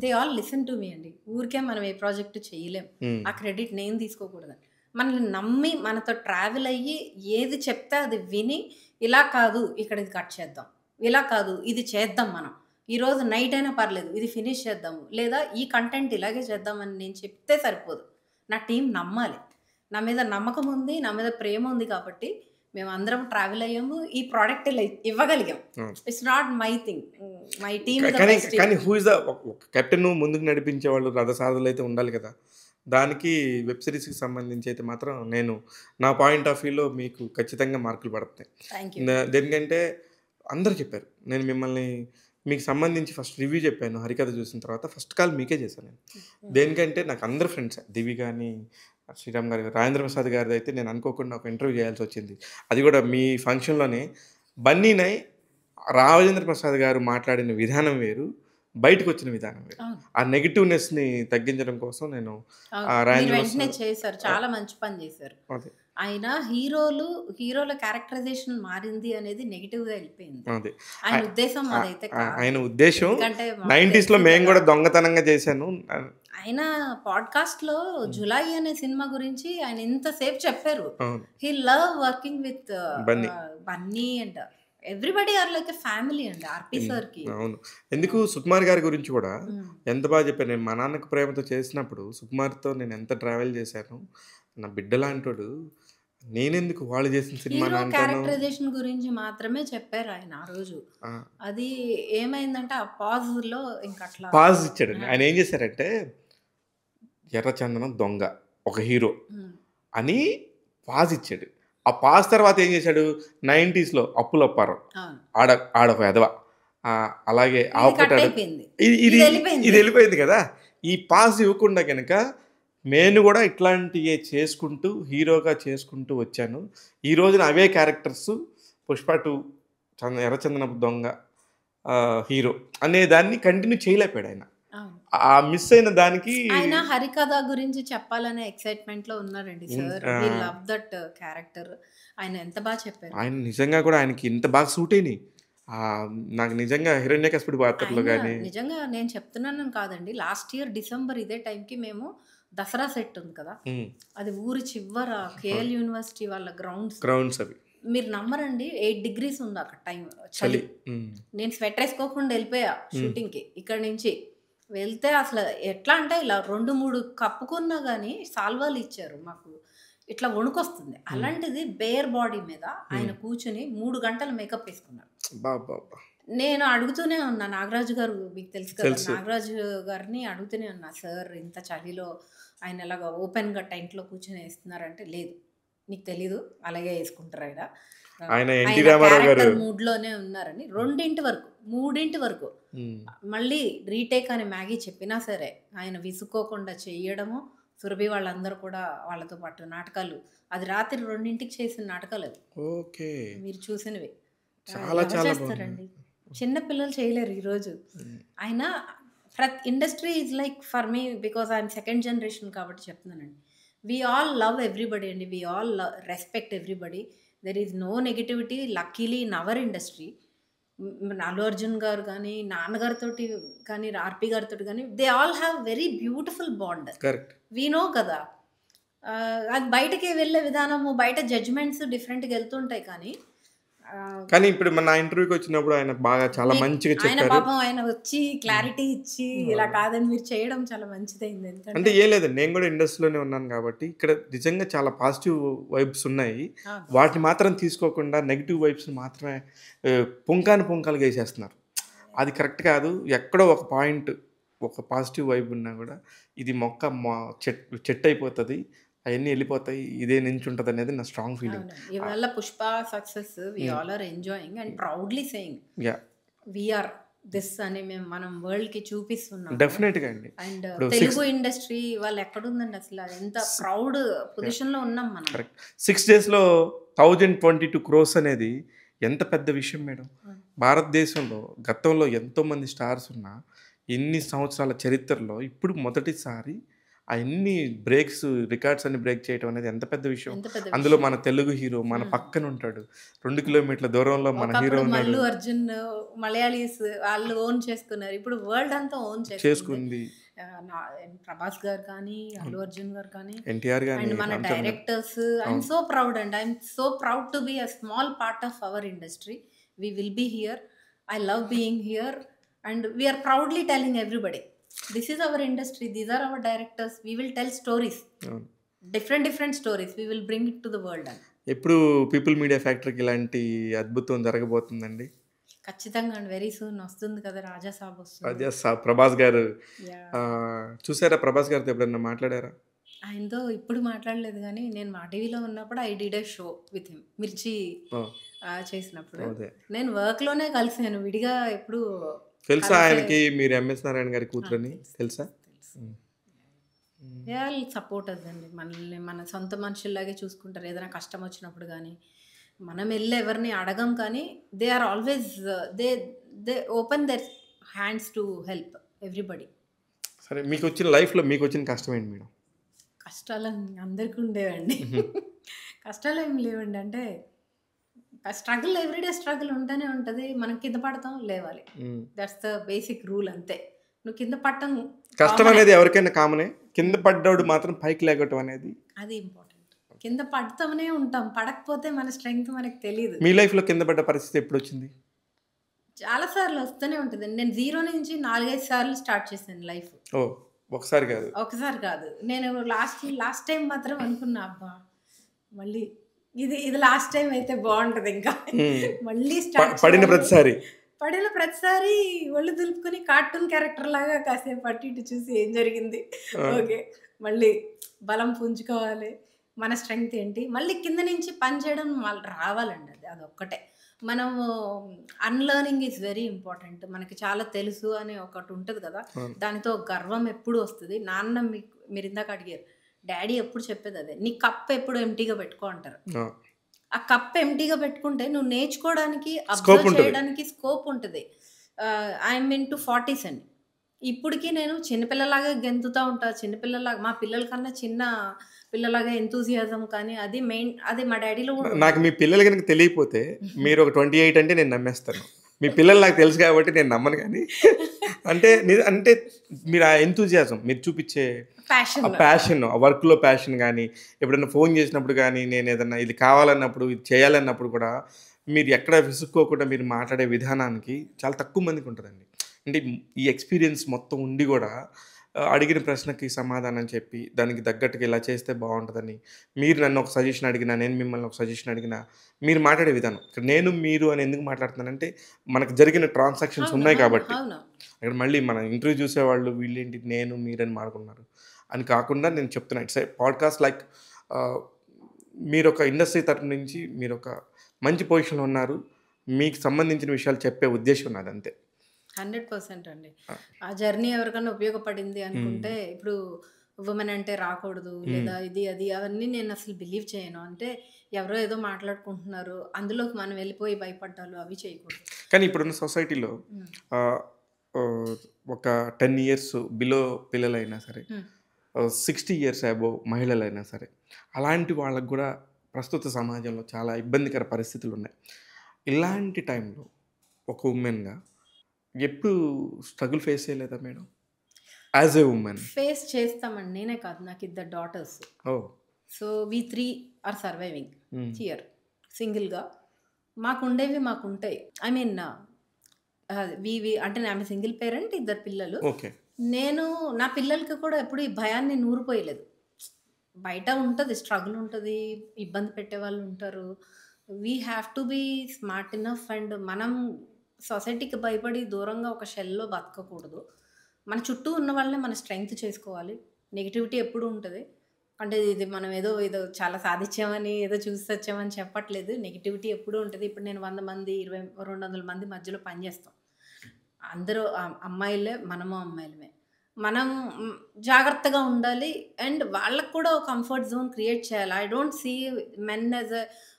they all listen to me అండి. ఊరికే మనం ఏ ప్రాజెక్ట్ చేయలేం, ఆ క్రెడిట్ నేను తీసుకోకూడదు. మనల్ని నమ్మి మనతో ట్రావెల్ అయ్యి ఏది చెప్తే అది విని, ఇలా కాదు ఇక్కడ ఇది కట్ చేద్దాం, ఇలా కాదు ఇది చేద్దాం, మనం ఈరోజు నైట్ అయినా పర్లేదు ఇది ఫినిష్ చేద్దాము, లేదా ఈ కంటెంట్ ఇలాగే చేద్దామని నేను చెప్తే సరిపోదు. నా టీం నమ్మాలి, నా మీద నమ్మకం ఉంది, నా మీద ప్రేమ ఉంది. కాబట్టి మేము అందరం ట్రావెల్ అయ్యాము, ఈ ప్రోడక్ట్ ఇలా ఇవ్వగలిగాం. It's not my thing, my team. కానీ హూ ఇస్ ద కెప్టెన్ ముందుకు నడిపించే వాళ్ళు రథసారథులు అయితే ఉండాలి కదా. దానికి వెబ్ సిరీస్కి సంబంధించి అయితే మాత్రం నేను నా పాయింట్ ఆఫ్ వ్యూలో మీకు ఖచ్చితంగా మార్కులు పడతాయి. Thank you. దేనికంటే అందరూ చెప్పారు, నేను మిమ్మల్ని మీకు సంబంధించి ఫస్ట్ రివ్యూ చెప్పాను హరికథ చూసిన తర్వాత, ఫస్ట్ కాల్ మీకే చేశాను నేను. దేనికంటే నాకు అందరు ఫ్రెండ్స్, దివి కానీ శ్రీరామ్ గారి, రాజేంద్ర ప్రసాద్ గారిది అయితే నేను అనుకోకుండా ఒక ఇంటర్వ్యూ చేయాల్సి వచ్చింది. అది కూడా మీ ఫంక్షన్లోనే. బన్నీనై రాజేంద్ర ప్రసాద్ గారు మాట్లాడిన విధానం వేరు, బయటకు వచ్చిన విధానం వేరు. ఆ నెగిటివ్నెస్ని తగ్గించడం కోసం నేను రాజేంద్ర వెంటనే చేశారు, చాలా మంచి పని చేశారు. ఆయన హీరోల క్యారెక్టరైజేషన్ మారింది అనేది నెగిటివ్ గా వెళ్ళిపోయింది. ఆయన ఉద్దేశం అదైతే కాదు. ఆయన ఉద్దేశం 90s లో మేము కూడా దొంగతనంగా చేశాను. ఆయన పాడ్కాస్ట్ లో జులై అనే సినిమా గురించి ఆయన ఇంతసేపు చెప్పారు. He love working with Bunny and everybody are like a family అండి ఆర్పి సార్ కి. అవును, ఎందుకు సుకుమార్ గారి గురించి కూడా ఎంత బాగా చెప్పాను. నేను మా నాన్నకు ప్రేమతో చేసినప్పుడు సుకుమార్తో నేను ఎంత ట్రావెల్ చేశాను, నా బిడ్డలాంటోడు, నేనెందుకు వాళ్ళు చేసిన సినిమా క్యారెక్టరైజేషన్ గురించి మాత్రమే చెప్పారు ఆయన ఆ రోజు. అది ఏమైందంటే ఆ పాజ్ లో ఇంకా అట్లా పాజ్ ఇచ్చాడు. ఆయన ఏం చేశారంటే ఎర్రచందనం దొంగ ఒక హీరో అని పాజ్ ఇచ్చాడు. ఆ పాజ్ తర్వాత ఏం చేశాడు, 90s లో అప్పులు అప్పారు ఆడొక ఎదవ, అలాగే ఇది వెళ్ళిపోయింది కదా. ఈ పాజ్ ఇవ్వకుండా కనుక నేను కూడా ఇట్లాంటివే చేసుకుంటూ హీరోగా చేసుకుంటూ వచ్చాను. ఈ రోజున అవే క్యారెక్టర్స్ పుష్ప 2 ఎర్రచందనపు దొంగ హీరో అనే దాన్ని కంటిన్యూ చేయలేపాడు ఆయన. ఆ మిస్ అయిన దానికి ఆయన హరికథ గురించి చెప్పాలనే ఎక్సైట్మెంట్ లో ఉన్నారండి sir. We love that character. ఆయన ఎంత బాగా చెప్పారు. ఆయన నిజంగా కూడా ఆయనకి ఇంత బాగా సూట్ అయినాయి. నాకు నిజంగా హిరణ్యకశిపుడి పాత్రలో కానీ నిజంగా నేను చెప్తున్నాను కాదండి. లాస్ట్ ఇయర్ డిసెంబర్ ఇదే టైంకి మేము దసరా సెట్ ఉంది కదా, అది ఊరి చివర కేఎల్ యూనివర్సిటీ వాళ్ళ గ్రౌండ్స్ అవి మీరు నమ్మరండి, 8 degrees ఉంది అక్కడ టైం చలి. నేను స్వెటర్ వేసుకోకుండా వెళ్ళిపోయా షూటింగ్కి. ఇక్కడ నుంచి వెళ్తే అసలు ఎట్లా అంటే ఇలా 2-3 కప్పుకున్నా కానీ సాల్వాలు ఇచ్చారు మాకు, ఇట్లా వణుకొస్తుంది. అలాంటిది బేర్ బాడీ మీద ఆయన కూర్చుని 3 గంటలు మేకప్ వేసుకున్నారు. నేను అడుగుతూనే ఉన్నా, నాగరాజు గారు మీకు తెలుసు కదా, నాగరాజు గారిని అడుగుతూనే ఉన్నా, సార్ ఇంత చలిలో ఆయన ఎలాగ ఓపెన్గా టెంట్లో కూర్చొని వేస్తున్నారంటే, లేదు నీకు తెలీదు అలాగే వేసుకుంటారు ఆయన. ఆయన ఎన్టీ ఆయన రామారావు గారు క్యారెక్టర్ మూడ్లోనే ఉన్నారని 2 వరకు 3 వరకు మళ్ళీ రీటేక్ అని మ్యాగీ చెప్పినా సరే ఆయన విసుక్కోకుండా చేయడము. సురభి వాళ్ళందరూ కూడా వాళ్ళతో పాటు నాటకాలు, అది రాత్రి 2కి చేసిన నాటకాలు అవి ఓకే మీరు చూసినవి. చాలా ఎవరు చాలా చేస్తారండి, చిన్న పిల్లలు చేయలేరు ఈరోజు. ఆయన industry is like for me because I'm second generation కాబట్టి చెప్తున్నానండి. వీ ఆల్ లవ్ ఎవ్రీబడి అండి, we all respect everybody. There is no negativity luckily in our industry. Allu Arjun గారు కానీ, నాన్నగారితో కానీ, ఆర్పి గారితో కానీ, they all have very beautiful bond. Correct. We know కదా. అది బయటకి వెళ్ళే విధానము, బయట జడ్జ్మెంట్స్ డిఫరెంట్గా వెళ్తుంటాయి. కానీ ఇప్పుడు మన ఇంటర్వ్యూకి వచ్చినప్పుడు ఆయన బాగా చాలా మంచిగా ఆయన చెప్పారు. పాపం ఆయన వచ్చి క్లారిటీ ఇచ్చి ఇలా కాదని మీరు చేయడం చాలా మంచిదైంది. అంటే ఎందుకంటే ఏ లేదండి, నేను కూడా ఇండస్ట్రీలోనే ఉన్నాను కాబట్టి ఇక్కడ నిజంగా చాలా పాజిటివ్ వైబ్స్ ఉన్నాయి. వాటిని మాత్రం తీసుకోకుండా నెగిటివ్ వైబ్స్ మాత్రమే పుంకాలుగా వేసేస్తున్నారు. అది కరెక్ట్ కాదు. ఎక్కడో ఒక పాయింట్, ఒక పాజిటివ్ వైబ్ ఉన్నా కూడా ఇది మొక్క చెట్టు అయిపోతుంది, అవన్నీ వెళ్ళిపోతాయి, ఇదే నించుంటుంది అనేది నా స్ట్రాంగ్ ఫీలింగ్. ఇవాళ Pushpa success we all are enjoying and proudly saying yeah we're this అని మనం వరల్డ్ కి చూపిస్తున్నాం. డెఫినెట్ గా అండి. అండ్ తెలుగు ఇండస్ట్రీ వాళ్ళు ఎక్కడుందండి అసలు, ఎంత ప్రౌడ్ పొజిషన్ లో ఉన్నాం మనం. కరెక్ట్. 6 days లో 1022 crores అనేది ఎంత పెద్ద విషయం మేడం. భారతదేశంలో గతంలో ఎంతో మంది స్టార్స్ ఉన్నా ఎన్ని సంవత్సరాల చరిత్రలో ఇప్పుడు మొదటిసారి అన్ని రికార్డ్స్ అన్ని బ్రేక్ చేయడం అనేది ఎంత పెద్ద విషయం. అందులో మన తెలుగు హీరో మన పక్కన ఉంటాడు, 2 kilometers దూరంలో మన హీరో ఉన్నాడు. అల్లు అర్జున్ మలయాళీస్ వాళ్ళు ఓన్ చేసుకున్నారు, ఇప్పుడు వరల్డ్ అంతా ఓన్ చేసుకుంది. ప్రభాస్ గారు కానీ, అల్లు అర్జున్ గారు కానీ, ఎన్టీఆర్ గారు, అండ్ మన directors. I'm so proud and I'm so proud to be a small part of our industry. We will be here. I love being here and we're proudly telling everybody, this is our industry, these are our directors, we will tell stories, different stories, we will bring it to the world. ఎప్పుడు పీపుల్ మీడియా ఫ్యాక్టరీకి ఇలాంటి అద్భుతం జరగబోతుందండి? ఖచ్చితంగా అండి, వెరీ సూన్ వస్తుంది కదా, రాజా సాబ్ వస్తుంది. రాజా సాబ్ ప్రభాస్ గారు చూసారా? ప్రభాస్ గారితో ఎప్పుడన్నా మాట్లాడారా? ఆయనతో ఇప్పుడు మాట్లాడలేదు కానీ నేను మా టీవీలో ఉన్నప్పుడు I did a show with him, మిర్చి చేసినప్పుడు నేను వర్క్ లోనే కలిసాను, విడిగా ఎప్పుడు. తెలుసా ఆయనకి మీరు ఎంఎస్ నారాయణ గారి కూతురని? తెలుసా? సపోర్టర్స్ అండి, మనల్ని మన సొంత మనుషుల్లాగే చూసుకుంటారు. ఏదైనా కష్టం వచ్చినప్పుడు కానీ మనం వెళ్ళి ఎవరిని అడగం, కానీ they are always they open their hands to help everybody. సరే, మీకు వచ్చిన లైఫ్లో మీకు వచ్చిన కష్టం ఏంటి మేడం? కష్టాలు అందరికీ ఉండేవండి. కష్టాలు ఏమి లేవండి, అంటే స్ట్రగుల్, ఎవ్రీడే స్ట్రగుల్ ఉంటూనే ఉంటుంది. మనం కింద పడతాం, లేవాలి, దట్స్ ద బేసిక్ రూల్. అంతే. నువ్వు కింద పడటం కష్టం అనేది ఎవరికైనా కామనే, కింద పడ్డాడు మాత్రం పైకి లేగటం అనేది అది ఇంపార్టెంట్. కింద పడతామనే ఉంటాం, పడకపోతే మన స్ట్రెంగ్త్ మనకు తెలియదు. మీ లైఫ్లో కింద పడ్డ పరిస్థితి ఎప్పుడు వచ్చింది? చాలా సార్లు వస్తూనే ఉంటుంది. నేను 0 నుంచి 4-5 సార్లు స్టార్ట్ చేశాను లైఫ్. ఒకసారి కాదు. నేను లాస్ట్ టైం మాత్రం అనుకున్నా, అబ్బా మళ్ళీ ఇది లాస్ట్ టైం అయితే బాగుంటది, ఇంకా మళ్ళీ పడిన ప్రతిసారి ఒళ్ళు దులుపుకొని కార్టూన్ క్యారెక్టర్ లాగా కాసేపు అటు ఇటు చూసి ఏం జరిగింది, ఓకే మళ్ళీ బలం పుంజుకోవాలి, మన స్ట్రెంగ్త్ ఏంటి, మళ్ళీ కింద నుంచి పని చేయడం రావాలండి. అదొక్కటే. మనము అన్లర్నింగ్ ఈజ్ వెరీ ఇంపార్టెంట్. మనకి చాలా తెలుసు అని ఒకటి ఉంటుంది కదా, దానితో గర్వం ఎప్పుడు వస్తుంది. నాన్న మీరు ఇందాక అడిగారు, డాడీ ఎప్పుడు చెప్పేది అదే, నీ కప్ ఎప్పుడు ఎంటీగా పెట్టుకో అంటారు. ఆ కప్ ఎంటీగా పెట్టుకుంటే నువ్వు నేర్చుకోవడానికి, అబ్జర్వ్ చేయడానికి స్కోప్ ఉంటుంది. ఐఎమ్ ఇన్ టు 40s అండి. ఇప్పటికీ నేను చిన్నపిల్లలాగా గెంతుతూ ఉంటా, చిన్నపిల్లలాగా, మా పిల్లల కన్నా చిన్న పిల్లలాగా ఎంతూజియాజం, కానీ అది మా డాడీలో కూడా. నాకు మీ పిల్లలు కనుక తెలియకపోతే మీరు ఒక 28 అంటే నేను నమ్మేస్తాను. మీ పిల్లలు నాకు తెలుసు కాబట్టి నేను నమ్మను, కానీ అంటే మీరు ఆ ఎంతూజియాజం, మీరు చూపించే ప్యాషన్, వర్క్లో ప్యాషన్ కానీ, ఎప్పుడైనా ఫోన్ చేసినప్పుడు కానీ, నేను ఏదన్నా ఇది కావాలన్నప్పుడు, ఇది చేయాలన్నప్పుడు కూడా మీరు ఎక్కడ విసుక్కోకుండా మీరు మాట్లాడే విధానానికి చాలా తక్కువ మందికి ఉంటుందండి. అంటే ఈ ఎక్స్పీరియన్స్ మొత్తం ఉండి కూడా అడిగిన ప్రశ్నకి సమాధానం చెప్పి దానికి తగ్గట్టుగా ఇలా చేస్తే బాగుంటుందని, మీరు నన్ను ఒక సజెషన్ అడిగినా, నేను మిమ్మల్ని ఒక సజెషన్ అడిగినా, మీరు మాట్లాడే విధానం, ఇక్కడ నేను మీరు అని ఎందుకు మాట్లాడుతున్నానంటే మనకు జరిగిన ట్రాన్సాక్షన్స్ ఉన్నాయి కాబట్టి. అక్కడ మళ్ళీ మన ఇంటర్వ్యూ చూసేవాళ్ళు వీళ్ళేంటి నేను మీరని మాట్లాడుకున్నారు అని కాకుండా నేను చెప్తున్నా, ఇట్స్ ఏ పాడ్కాస్ట్ లైక్ మీరు ఒక ఇండస్ట్రీ తరపు నుంచి మీరు ఒక మంచి పొజిషన్లో ఉన్నారు, మీకు సంబంధించిన విషయాలు చెప్పే ఉద్దేశం ఉన్నది అంతే. 100% అండి. ఆ జర్నీ ఎవరికైనా ఉపయోగపడింది అనుకుంటే, ఇప్పుడు ఉమెన్ అంటే రాకూడదు లేదా ఇది అది అవన్నీ నేను అసలు బిలీవ్ చేయను. అంటే ఎవరో ఏదో మాట్లాడుకుంటున్నారు, అందులోకి మనం వెళ్ళిపోయి భయపడ్డాలు అవి చేయకూడదు. కానీ ఇప్పుడున్న సొసైటీలో ఆ, ఆ, ఒక 10 ఇయర్స్ బిలో పిల్లలైనా సరే, 60 ఇయర్స్ అబోవ్ మహిళలైనా సరే, అలాంటి వాళ్ళకు కూడా ప్రస్తుత సమాజంలో చాలా ఇబ్బందికర పరిస్థితులు ఉన్నాయి. ఇలాంటి టైంలో ఒక ఉమెన్గా ఎప్పుడు స్ట్రగుల్ ఫేస్ చేయలేదా madam as a woman? Face చేస్తామండి, నేనే కాదు, నాకు 2 daughters. Oh so we 3 are surviving here సింగిల్గా. మాకుండేవి మాకుంటాయి. ఐ మీన్ అంటే ఆమె సింగిల్ పేరెంట్, 2 పిల్లలు. ఓకే. నేను నా పిల్లలకి కూడా ఎప్పుడు ఈ భయాన్ని నూరిపోయలేదు. బయట ఉంటుంది, స్ట్రగుల్ ఉంటుంది, ఇబ్బంది పెట్టే వాళ్ళు ఉంటారు. We have to be smart enough. And మనం సొసైటీకి భయపడి దూరంగా ఒక షెల్లో బతకకూడదు. మన చుట్టూ ఉన్న వాళ్ళని మన స్ట్రెంగ్త్ చేసుకోవాలి. నెగిటివిటీ ఎప్పుడు ఉంటుంది. అంటే ఇది మనం ఏదో ఏదో చాలా సాధించామని ఏదో చూసి వచ్చామని చెప్పట్లేదు. నెగిటివిటీ ఎప్పుడూ ఉంటుంది. ఇప్పుడు నేను 100 మంది 200 మంది మధ్యలో పనిచేస్తాం. అందరూ అమ్మాయిలే, మనము అమ్మాయిలమే. మనం జాగ్రత్తగా ఉండాలి. అండ్ వాళ్ళకు కూడా ఒక కంఫర్ట్ జోన్ క్రియేట్ చేయాలి. I don't see men as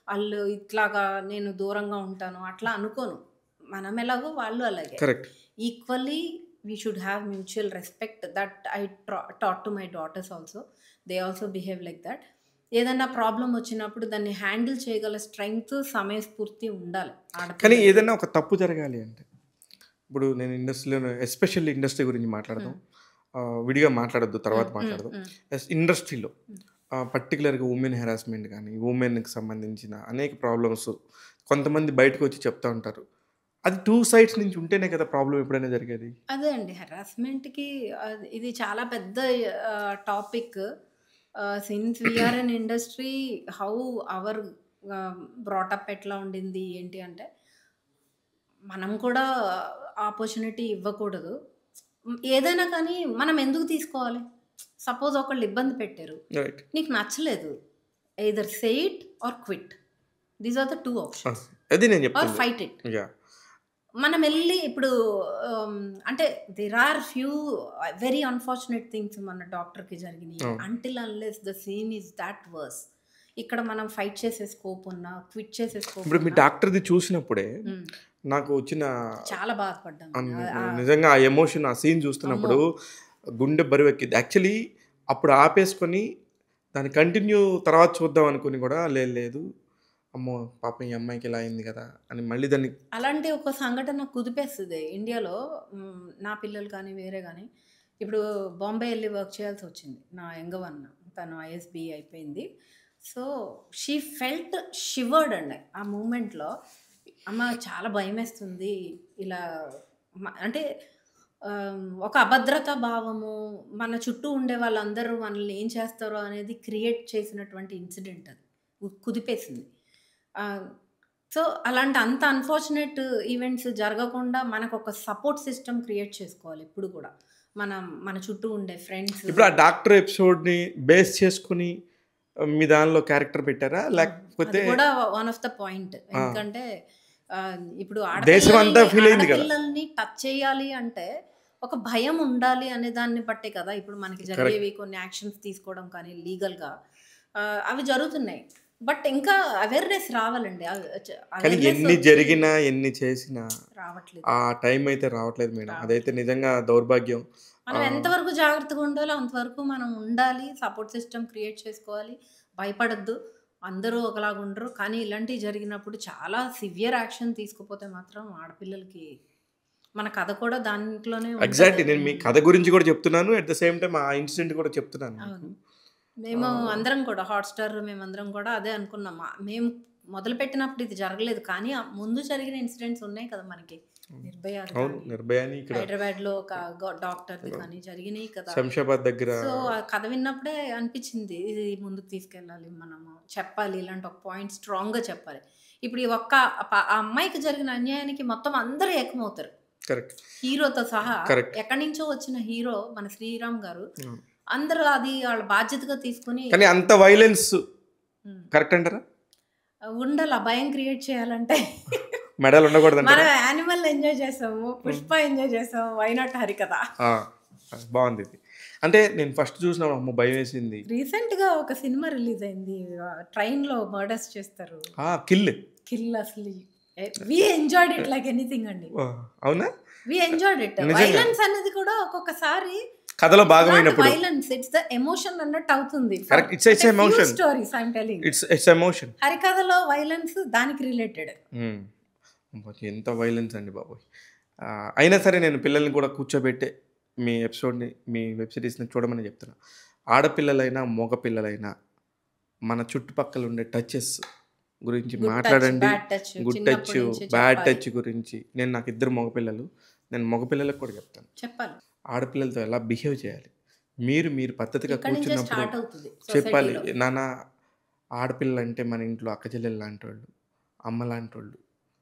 వాళ్ళు ఇట్లాగా నేను దూరంగా ఉంటాను అట్లా అనుకోను. మనం ఎలాగో వాళ్ళు అలాగే. Correct. Equally we should have mutual respect. That I taught to my daughters also. They also behave like that. ఏదైనా ప్రాబ్లం వచ్చినప్పుడు దాన్ని హ్యాండిల్ చేయగల స్ట్రెంగ్త్, సమయస్ఫూర్తి ఉండాలి. కానీ ఏదైనా ఒక తప్పు జరగాలి అంటే, ఇప్పుడు నేను ఇండస్ట్రీలో ఎస్పెషల్లీ ఇండస్ట్రీ గురించి మాట్లాడదాం, విడిగా మాట్లాడద్దు, తర్వాత మాట్లాడదాం. ఇండస్ట్రీలో పర్టికులర్గా ఉమెన్ హెరాస్మెంట్ కానీ, ఉమెన్కి సంబంధించిన అనేక ప్రాబ్లమ్స్ కొంతమంది బయటకు వచ్చి చెప్తూ ఉంటారు. అది 2 సైడ్స్ నుంచి ఉంటేనే కదా ప్రాబ్లం ఎప్పుడైనా జరిగేది. అదే అండి, హెరాస్మెంట్కి ఇది చాలా పెద్ద topic. Since we're in industry, how our brought up ఎట్లా ఉండింది ఏంటి అంటే, మనం కూడా ఆపర్చునిటీ ఇవ్వకూడదు. ఏదైనా కానీ మనం ఎందుకు తీసుకోవాలి? సపోజ్ ఒకళ్ళు ఇబ్బంది పెట్టారు, రైట్, నీకు నచ్చలేదు, either say it or quit. These are the 2 options. అది నేను ఆర్ చెప్తాను. Fight it. మనం వెళ్ళి ఇప్పుడు అంటే there are few very unfortunate things మన డాక్టర్కి జరిగినాయి. Until unless the scene is that worse, ఇక్కడ మనం ఫైట్ చేసే స్కోప్ ఉన్నా, క్విట్ చేసే స్కోప్. ఇప్పుడు మీ డాక్టర్ది చూసినప్పుడే నాకు వచ్చిన చాలా బాధపడ్డాను నిజంగా. ఆ ఎమోషన్, ఆ సీన్ చూస్తున్నప్పుడు గుండె బరువెక్కింది. యాక్చువల్లీ అప్పుడు ఆపేసుకొని దాన్ని కంటిన్యూ తర్వాత చూద్దాం అనుకుని కూడా లేదు, అమ్మో పాపం ఈ అమ్మాయికి ఇలా అయింది కదా అని మళ్ళీ దాన్ని. అలాంటి ఒక సంఘటన కుదిపేస్తుంది ఇండియాలో. నా పిల్లలు కానీ వేరే కానీ, ఇప్పుడు బాంబే వెళ్ళి వర్క్ చేయాల్సి వచ్చింది. నా యంగవన్న తను ఐఎస్బి అయిపోయింది. సో షీ ఫెల్ట్ షివర్డ్ అండి ఆ మూమెంట్లో. అమ్మ చాలా భయం వేస్తుంది ఇలా అంటే ఒక అభద్రతా భావము, మన చుట్టూ ఉండే వాళ్ళందరూ మనల్ని ఏం చేస్తారో అనేది క్రియేట్ చేసినటువంటి ఇన్సిడెంట్. అది కుదిపేసింది. సో అలాంటి అంత అన్ఫార్చునేట్ ఈవెంట్స్ జరగకుండా మనకు ఒక సపోర్ట్ సిస్టమ్ క్రియేట్ చేసుకోవాలి ఎప్పుడు కూడా. మన చుట్టూ ఉండే ఫ్రెండ్స్. ఇప్పుడు ఆ డాక్టర్ ఎపిసోడ్ని బేస్ చేసుకుని మీ దానిలో క్యారెక్టర్ పెట్టారా, లేకపోతే కూడా వన్ ఆఫ్ ద పాయింట్. ఎందుకంటే ఇప్పుడు దేశం అంతా ఫీల్ అయింది కదా, ఆడపిల్లల్ని టచ్ చేయాలి అంటే ఒక భయం ఉండాలి అనే దాన్ని బట్టే కదా ఇప్పుడు మనకి జరిగేవి. కొన్ని యాక్షన్స్ తీసుకోవడం కానీ లీగల్గా అవి జరుగుతున్నాయి. బట్ ఇంకా అవేర్నెస్ రావాలండి. కానీ ఎన్ని జరిగినా ఎన్ని చేసినా రావట్లేదు, ఆ టైం అయితే రావట్లేదు మేడం. అదైతే నిజంగా దౌర్భాగ్యం. మనం ఎంతవరకు జాగ్రత్తగా ఉండాలో అంతవరకు మనం ఉండాలి. సపోర్ట్ సిస్టమ్ క్రియేట్ చేసుకోవాలి. భయపడద్దు, అందరూ ఒకలాగా ఉండరు. కానీ ఇలాంటివి జరిగినప్పుడు చాలా సివియర్ యాక్షన్ తీసుకుపోతే మాత్రం ఆడపిల్లలకి, మన కథ కూడా దాంట్లోనే. ఎగ్జాక్ట్లీ, నేను మీ కథ గురించి కూడా చెప్తున్నాను, అట్ ద సేమ్ టైం ఆ ఇన్సిడెంట్ కూడా చెప్తున్నాను. మేము అందరం కూడా హాట్స్టార్ మేమందరం కూడా అదే అనుకున్నాం. మేము మొదలు పెట్టినప్పుడు ఇది జరగలేదు, కానీ ముందు జరిగిన ఇన్సిడెంట్స్ ఉన్నాయి కదా మనకి. నిర్భయాని హైదరాబాద్ లో ఒక డాక్టర్ కానీ జరిగినాయి కదా, శంషాబాద్ దగ్గర. సో ఆ కథ విన్నప్పుడే అనిపించింది ఇది ముందుకు తీసుకెళ్ళాలి, మనము చెప్పాలి, ఇలాంటి ఒక పాయింట్ స్ట్రాంగ్ గా చెప్పాలి. ఇప్పుడు ఈ ఒక్క ఆ అమ్మాయికి జరిగిన అన్యాయానికి మొత్తం అందరూ ఏకమవుతారు, హీరోతో సహా. ఎక్కడి నుంచో వచ్చిన హీరో మన శ్రీరామ్ గారు, అందరూ అది వాళ్ళ బాధ్యతగా తీసుకుని. కానీ అంత వైలెన్స్ కరెక్ట్ అంటారా? ఉండాలి. ఆ భయం క్రియేట్ చేయాలంటే మెడల్ ఉండకూడదు మనం అంటారా? యానిమల్ ఎంజాయ్ చేసాము, పుష్ప ఎంజాయ్ చేసాము, వై నాట్ హరికథ. బాగుంది ఇది. అంటే నేను ఫస్ట్ చూసినప్పుడు అమ్మ భయం వేసింది. రీసెంట్ గా ఒక సినిమా రిలీజ్ అయింది, ట్రైన్ లో మర్డర్స్ చేస్తారు, కిల్. కిల్. అసలు we enjoyed it like anything అండి. అవునా? We enjoyed it. నిజంగా. వైలెన్స్ అనేది కూడా ఒక్కొక్కసారి కథలో భాగమైనప్పుడు వైలెన్స్, ఇట్స్ ద ఎమోషన్ అన్నట్టు అవుతుంది. Correct. It's emotion. Stories I'm telling. It's emotion. హరికథలో వైలెన్స్ దానికి రిలేటెడ్. ఎంత వైలెన్స్ అండి బాబోయ్. అయినా సరే నేను పిల్లల్ని కూడా కూర్చోబెట్టే మీ ఎపిసోడ్ని, మీ వెబ్ సిరీస్ని చూడమని చెప్తున్నా. ఆడపిల్లలైనా మగ పిల్లలైనా మన చుట్టుపక్కల ఉండే టచెస్ గురించి మాట్లాడండి. గుడ్ టచ్, బ్యాడ్ టచ్ గురించి. నాకు 2 మగపిల్లలు. నేను మగపిల్లలకు కూడా చెప్తాను, చెప్పాలి ఆడపిల్లలతో ఎలా బిహేవ్ చేయాలి. మీరు పద్ధతిగా ఇక్కడి నుంచే కూర్చున్నప్పుడు స్టార్ట్ అవుతుంది చెప్పాలి. సొసైటీలో. నాన్న, ఆడపిల్లలు అంటే మన ఇంట్లో అక్క చెల్లెలు లాంటి వాళ్ళు, అమ్మ లాంటి వాళ్ళు,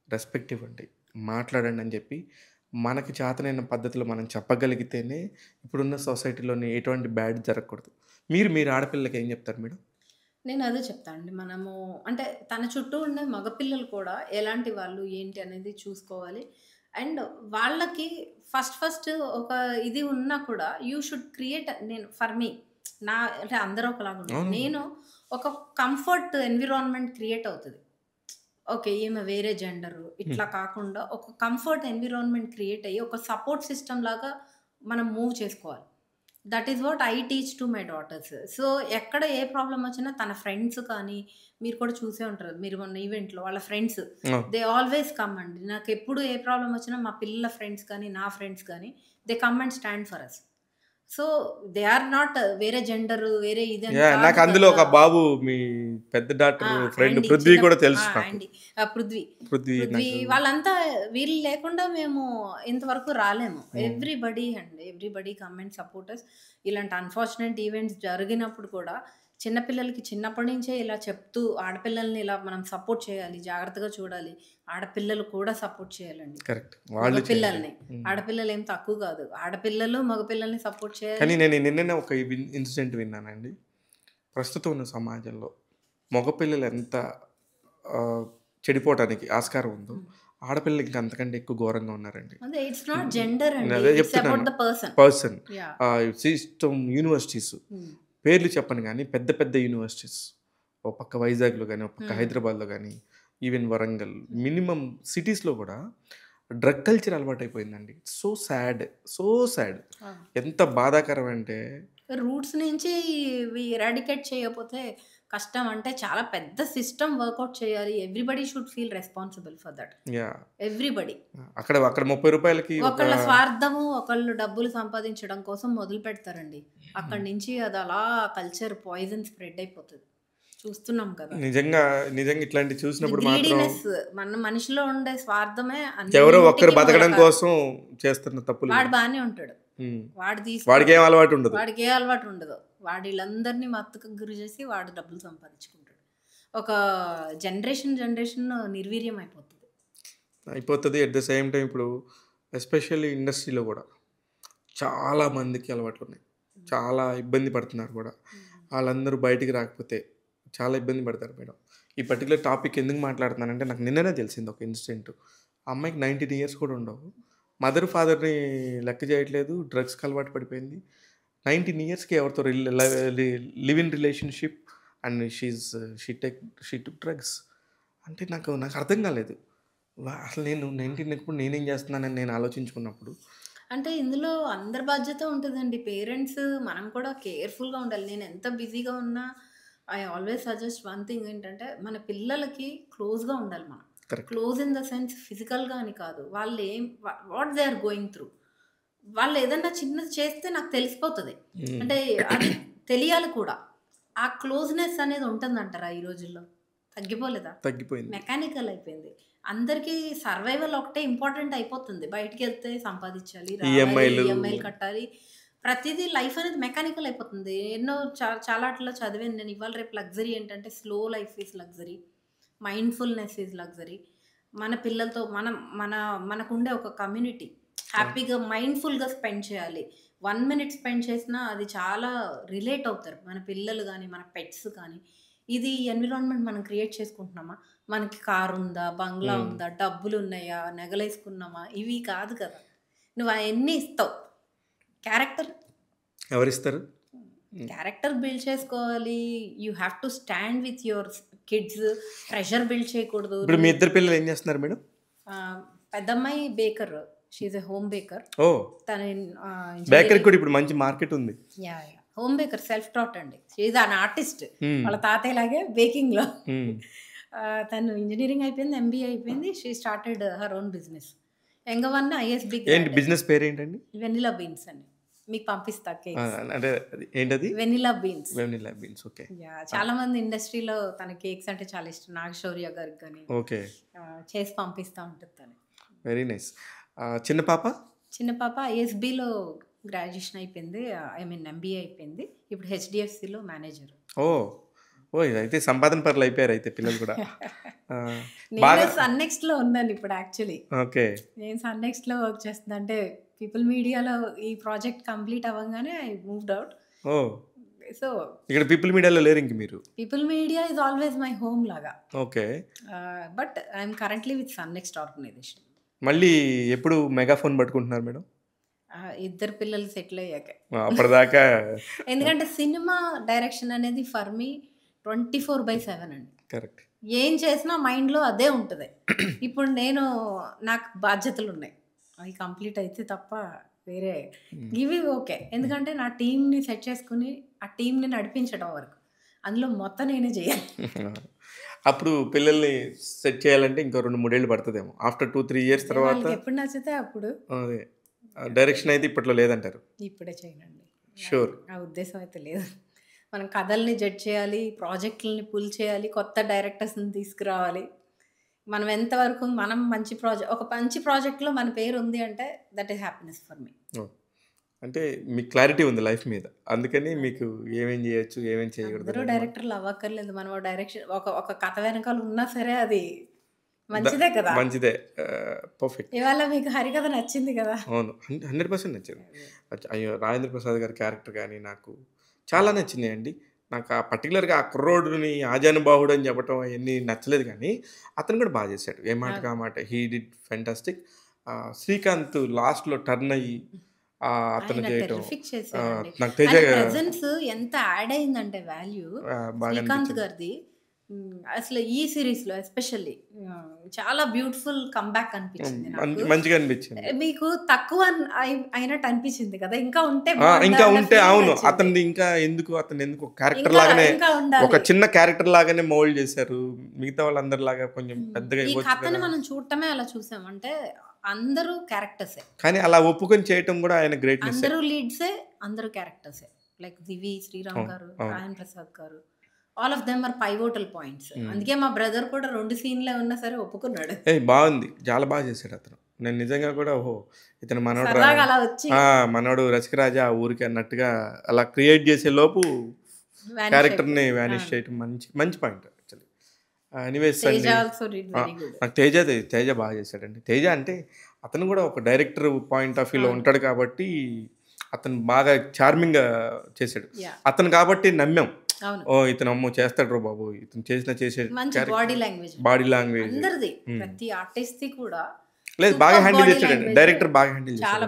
రెస్పెక్ట్ ఇవ్వండి, మాట్లాడండి అని చెప్పి మనకి చేతనైన పద్ధతిలో మనం చెప్పగలిగితేనే ఇప్పుడున్న సొసైటీలోని ఎటువంటి బ్యాడ్ జరగకూడదు. మీరు ఆడపిల్లలకి ఏం చెప్తారు మేడం? నేను అదే చెప్తాను అండి. మనము అంటే తన చుట్టూ ఉండే మగపిల్లలు కూడా ఎలాంటి వాళ్ళు ఏంటి అనేది చూసుకోవాలి. అండ్ వాళ్ళకి ఫస్ట్ ఒక ఇది ఉన్నా కూడా యూ షుడ్ క్రియేట్. నేను ఫర్ మీ, నా అంటే అందరూ ఒకలాగా ఉంటారు. అవును. నేను ఒక కంఫర్ట్ ఎన్విరాన్మెంట్ క్రియేట్ అవుతుంది. ఓకే, ఈమె వేరే జెండరు ఇట్లా కాకుండా ఒక కంఫర్ట్ ఎన్విరాన్మెంట్ క్రియేట్ అయ్యి ఒక సపోర్ట్ సిస్టమ్ లాగా మనం మూవ్ చేసుకోవాలి. That is what I teach to my daughters. So ఎక్కడ ఏ ప్రాబ్లం వచ్చినా తన ఫ్రెండ్స్ కానీ, మీరు కూడా చూసే ఉంటారు, మీరు మొన్న ఈవెంట్లో వాళ్ళ ఫ్రెండ్స్, దే ఆల్వేస్ కమ్ అండి. నాకు ఎప్పుడు ఏ ప్రాబ్లం వచ్చినా మా పిల్లల ఫ్రెండ్స్ కానీ నా ఫ్రెండ్స్ కానీ they come and stand for us. So they are not వేరే జెండర్, వేరే ఇది అని కాదు నాకు అందులో ఒక కదా. బాబు, మీ పెద్ద డాక్టర్ ఫ్రెండ్ యాండీ, పృథ్వీ కూడా చిన్న తెలుసు నాకు. యాండీ, పృథ్వీ పృథ్వీ పృథ్వీ నాకు వాళ్ళంతా వీళ్ళు లేకుండా మేము ఇంతవరకు రాలేము. ఎవ్రీబడి అండి, ఎవ్రీబడి కమ్ అండ్ సపోర్టర్స్. ఇలాంటి అన్ఫార్చునేట్ ఈవెంట్స్ జరిగినప్పుడు కూడా చిన్నపిల్లలకి చిన్నప్పటి నుంచే ఇలా చెప్తూ ఆడపిల్లల్ని ఇలా మనం సపోర్ట్ చేయాలి, జాగ్రత్తగా చూడాలి. ఆడపిల్లలు కూడా సపోర్ట్ చేయాలండి కరెక్ట్. వాళ్ళు మగపిల్లల్ని. ఆడపిల్లలు ఏం తక్కువ కాదు, ఆడపిల్లలు మగపిల్లల్ని సపోర్ట్ చేయాలి. కానీ నేను నిన్ననే ఒక ఇన్సిడెంట్ విన్నానండి. ప్రస్తుతం ఉన్న సమాజంలో మగపిల్లలు ఎంత చెడిపోవటానికి ఆస్కారం ఉందో, ఆడపిల్లలు ఇంకా అంతకంటే ఎక్కువ ఘోరంగా ఉన్నారండి. అదే, ఇట్స్ నాట్ జెండర్ నేను అండి, అదే ఇట్స్ అబౌట్ చెప్తున్నాను. The person. Person yeah. System universities పేర్లు చెప్పను కానీ పెద్ద పెద్ద యూనివర్సిటీస్, ఓ పక్క వైజాగ్లో కానీ, ఒక పక్క హైదరాబాద్లో కానీ, ఈవెన్ వరంగల్, మినిమం సిటీస్లో కూడా డ్రగ్ కల్చర్ అలవాటు అయిపోయిందండి. So sad, so sad. ఎంత బాధాకరం అంటే రూట్స్ నుంచి ఇవి ఎరాడికేట్ చేయకపోతే కష్టం. అంటే చాలా పెద్ద సిస్టమ్ వర్కౌట్ చేయాలి. Everybody should feel responsible for that. Yeah, everybody. అక్కడ 30 రూపాయలకి ఒకళ్ళ స్వార్థము, ఒకళ్ళు డబ్బులు సంపాదించడం కోసం మొదలు పెడతారండి. అక్కడి నుంచి అది అలా కల్చర్ పాయిజన్ స్ప్రెడ్ అయిపోతుంది. చూస్తున్నాం కదా. నిజంగా ఇట్లాంటి చూసినప్పుడు మాత్రం గ్రీడీనెస్, మన మనిషిలో ఉండే స్వార్థమే ఎవరో ఒక్కరు అన్నిటికీ బతకడం మూలకారణం. కోసం చేస్తున్న తప్పులు. వాడు బాగానే ఉంటాడు, వాడికి ఏం అలవాటు ఉండదు. వాడికి ఏ అలవాటు ఉండదు. వాడు వీళ్ళందరినీ మత్తుకు గురి చేసి వాడు డబ్బులు సంపాదించుకుంటాడు. ఒక జనరేషన్ నిర్వీర్యం అయిపోతుంది. ఎట్ ద సేమ్ టైం ఇప్పుడు ఎస్పెషల్లీ ఇండస్ట్రీలో కూడా చాలా మందికి అలవాట్లు ఉన్నాయి, చాలా ఇబ్బంది పడుతున్నారు కూడా. వాళ్ళందరూ బయటికి రాకపోతే చాలా ఇబ్బంది పడతారు మేడం. ఈ పర్టికులర్ టాపిక్ ఎందుకు మాట్లాడుతున్నానంటే నాకు నిన్ననే తెలిసింది ఒక ఇన్సిడెంట్. ఆ అమ్మాయికి 19 years కూడా ఉండవు. మదర్ ఫాదర్ని లెక్క చేయట్లేదు, డ్రగ్స్కి అలవాటు పడిపోయింది. 19 yearsకి ఎవరితో live in relationship and she took drugs. అంటే నాకు అర్థం కాలేదు. అసలు నేను 19 ఎప్పుడు నేనేం చేస్తున్నానని నేను ఆలోచించుకున్నప్పుడు, అంటే ఇందులో అందరి బాధ్యత ఉంటుందండి. పేరెంట్స్ మనం కూడా కేర్ఫుల్గా ఉండాలి. నేను ఎంత బిజీగా ఉన్నా I always suggest one thing ఏంటంటే, మన పిల్లలకి క్లోజ్గా ఉండాలి. మనం క్లోజ్ ఇన్ ద సెన్స్ ఫిజికల్గా అని కాదు. వాళ్ళు what they are going through, వాళ్ళు ఏదన్నా చిన్నది చేస్తే నాకు తెలిసిపోతుంది. అంటే అది తెలియాలి కూడా. ఆ క్లోజ్నెస్ అనేది ఉంటుందంటారా ఈ రోజుల్లో? తగ్గిపోలేదా? తగ్గిపోయింది, మెకానికల్ అయిపోయింది. అందరికీ సర్వైవల్ ఒకటే ఇంపార్టెంట్ అయిపోతుంది. బయటికి వెళ్తే సంపాదించాలి, ఈఎంఐలు కట్టాలి, ప్రతిదీ. లైఫ్ అనేది మెకానికల్ అయిపోతుంది. ఎన్నో చాలా అట్లా చదివాను నేను. ఇవాళ రేపు లగ్జరీ ఏంటంటే slow life is luxury, mindfulness is luxury. మన పిల్లలతో మనకుండే ఒక కమ్యూనిటీ హ్యాపీగా మైండ్ఫుల్గా స్పెండ్ చేయాలి. 1 minute స్పెండ్ చేసినా అది చాలా రిలేట్ అవుతారు మన పిల్లలు కానీ, మన పెట్స్ కానీ. ఇది ఎన్విరాన్మెంట్ మనం క్రియేట్ చేసుకుంటున్నామా? మనకి కారు ఉందా? బంగ్లా ఉమ్, ఉందా? డబ్బులు ఉన్నాయా? నగలేసుకున్నామా? ఇవి కాదు కదా! నువ్వు అయన్నీ ఇస్తావు. క్యారెక్టర్ ఎవరిస్తారు? ఉమ్. క్యారెక్టర్ బిల్డ్ చేసుకోవాలి. You have to stand with your kids. Pressure build చేయకూడదు. ఇప్పుడు మీ ఇద్దరు పిల్లలు ఏం చేస్తున్నారు మేడం? పెద్దమ్మాయి baker, she's a home baker. ఓ, తన బేకరీ కూడా ఇప్పుడు మంచి మార్కెట్ ఉంది. Yeah home baker, self taught అండి. She's an artist. ఉమ్, వాళ్ళ తాతయ్యలాగే బేకింగ్లో. ఉమ్. తను ఇంజనీరింగ్ అయిపోయింది, ఎంబీఏ అయిపోయింది. She started her own business. ఎంగవన్న ఐఎస్బి ఏంటి బిజినెస్ పేరు ఏంటండి? వెనిలా బీన్స్ అండి. మీకు పంపిస్తా కేక్స్. అంటే ఏంటది? Vanilla beans. Vanilla beans. Okay. చాలా మంది ఇండస్ట్రీలో తన కేక్స్ అంటే చాలా ఇష్టం. నాగశౌర్య గారికి కానీ ఓకే, చేసి పంపిస్తూ ఉంటుంది తను. Very nice. చిన్న పాప? చిన్న పాప ఐఎస్బిలో గ్రాడ్యుయేషన్ అయిపోయింది, ఐ మీన్ ఎంబీఏ అయిపోయింది. ఇప్పుడు హెచ్డిఎఫ్సిలో మేనేజర్. ఓ ఓ, అయితే సంపాదన పరులు అయిపోయారు అయితే పిల్లలు కూడా. నేను సన్నెక్స్ట్లో ఉన్నాను ఇప్పుడు యాక్చువల్లీ. ఓకే. నేను సన్నెక్స్ట్లో వర్క్ చేస్తున్నా. అంటే పీపుల్ మీడియాలో ఈ ప్రాజెక్ట్ కంప్లీట్ అవ్వగానే ఐ మూవ్డ్ అవుట్. ఓ, సో ఇక్కడ పీపుల్ మీడియాలో లేరు ఇంక మీరు? People media is always my home లాగా. Okay. But I'm currently with Sun NXT organisation. మళ్ళీ ఎప్పుడు మెగాఫోన్ పట్టుకుంటున్నారు మేడం? ఇద్దరు పిల్లలు సెటిల్ అయ్యాక. అప్పటిదాకా ఎందుకంటే సినిమా డైరెక్షన్ అనేది ఫర్ మీ 24/7 అండి. కరెక్ట్. ఏం చేసినా మైండ్లో అదే ఉంటుంది. ఇప్పుడు నాకు బాధ్యతలు ఉన్నాయి, అవి కంప్లీట్ అయితే తప్ప వేరే ఇవి ఓకే. ఎందుకంటే నా టీంని సెట్ చేసుకుని ఆ టీంని నడిపించడం వరకు అందులో మొత్తం నేనే చేయాలి. అప్పుడు పిల్లల్ని సెట్ చేయాలంటే ఇంకో 2-3 ఏళ్ళు పడుతుందేమో. ఆఫ్టర్ 2-3 ఇయర్స్ తర్వాత వాళ్ళకి ఎప్పుడు నచ్చితే అప్పుడు. అదే డైరెక్షన్ అయితే ఇప్పట్లో లేదంటారు? ఇప్పుడే చేయనండి, షూర్. ఆ ఉద్దేశం అయితే లేదు. మనం కథల్ని జడ్జ్ చేయాలి, ప్రాజెక్టులని పుల్ చేయాలి, కొత్త డైరెక్టర్స్ని తీసుకురావాలి. మనం ఎంతవరకు మనం ఒక మంచి ప్రాజెక్ట్లో మన పేరు ఉంది అంటే that is happiness for me. అంటే మీకు క్లారిటీ ఉంది లైఫ్ మీద, అందుకని మీకు ఏమేం చేయొచ్చు ఏమేం చేయకూడదు. అందరూ డైరెక్టర్లు అవ్వక్కర్లేదు. మనం డైరెక్షన్ ఒక కథ వెనకాల ఉన్నా సరే అది మంచిదే కదా. మంచిదే, పర్ఫెక్ట్. ఇవాళ మీకు హరికథ నచ్చింది కదా? అవును, 100% నచ్చింది. అయ్యో, రాజేంద్ర ప్రసాద్ గారి క్యారెక్టర్ కానీ నాకు చాలా నచ్చినాయి అండి. నాకు ఆ పర్టికులర్గా ఆ కుర్రోడుని ఆజానుబాహుడు అని చెప్పడం అవన్నీ నచ్చలేదు, కానీ అతను కూడా బాగా చేశాడు. ఏ మాటగా ఆ మాట, హీ డిడ్ ఫెంటాస్టిక్. శ్రీకాంత్ లాస్ట్లో టర్న్ అయ్యి అతను చేయటం, నాకు తేజ ప్రెజెన్స్ ఎంత యాడ్ అయిందంటే వాల్యూ శ్రీకాంత్ గారిది అసలు ఈ సిరీస్ లో ఎస్పెషల్లీ చాలా బ్యూటిఫుల్ కంబ్యాక్ అనిపించింది నాకు. మంచిగా అనిపించింది. మీకు తక్కువ అయినట్టు అనిపించింది కదా? ఇంకా ఉంటే అవును, అతను ఎందుకు క్యారెక్టర్ లాగానే, ఒక చిన్న క్యారెక్టర్ లాగానే మౌల్డ్ చేశారు. మిగతా వాళ్ళందరిలాగా కొంచెం పెద్దగా ఈ కథని మనం చూడటమే అలా చూసాం. అంటే అందరూ క్యారెక్టర్సే, కానీ అలా ఒప్పుకొని చేయటం కూడా ఆయన గ్రేట్నెస్. అందరూ లీడ్సే, అందరూ క్యారెక్టర్సే. లైక్ దివి శ్రీరామ్ గారు, రాజేంద్ర ప్రసాద్ గారు, all of them are pivotal points. అందుకే మా బ్రదర్ కూడా 2 సీన్లే ఉన్నా సరే ఒప్పుకున్నాడు. బాగుంది, చాలా బాగా చేశాడు అతను. నేను నిజంగా కూడా ఓహో ఇతను మనోడు రసికరాజా ఊరికి అన్నట్టుగా అలా క్రియేట్ చేసే లోపు క్యారెక్టర్ని వ్యానిష్ చేయటం మంచి పాయింట్ యాక్చువల్లీ. ఎనీవేస్ అండి, నాకు తేజ బాగా చేశాడండి. తేజ అంటే అతను కూడా ఒక డైరెక్టర్ పాయింట్ ఆఫ్ వ్యూలో ఉంటాడు కాబట్టి అతను బాగా చార్మింగ్గా చేశాడు. అతను కాబట్టి నమ్మాం, ఓ ఇతను అమ్మో చేస్తాడు బాబు, ఇతను చేసే బాడీ లాంగ్వేజ్ ప్రతి ఆర్టిస్ట్ కూడా లేదు, బాగా హ్యాండిల్ చేస్తాడు. డైరెక్టర్ బాగా హ్యాండిల్ చేస్తాడు,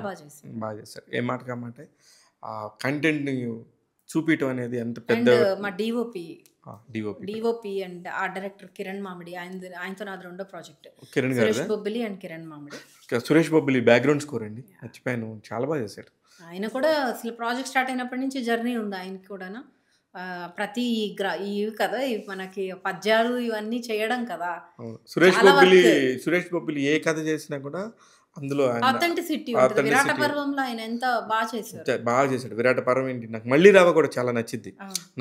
బాగా చేస్తాడు. ఏ మాట కామాట ఆ కంటెంట్ని చూపించడం అనేది ఎంత పెద్ద. మా DOP and art director Kiran మామిడి, ఆయనతో నాది 2వ ప్రాజెక్ట్. సురేష్ బొబ్బిలి అండ్ కిరణ్ మామిడి. సురేష్ బొబ్బిలి బ్యాక్గ్రౌండ్ స్కోర్ అండి, మర్చిపోయాను, చాలా బాగా చేశాడు. ఆయన కూడా అసలు ప్రాజెక్ట్ స్టార్ట్ అయినప్పటి నుంచి జర్నీ ఉంది ఆయనకి కూడా. ప్రతి ఇవి కదా మనకి పద్యాలు ఇవన్నీ చేయడం కదా. సురేష్ బొబ్బిలి ఏ కథ చేసినా కూడా అందులో ఆథెంటిసిటీ. విరాట పర్వంలో ఆయన ఎంత బాగా చేశాడు. విరాట పర్వం ఏంటి, నాకు మళ్ళీ రావ కూడా చాలా నచ్చింది.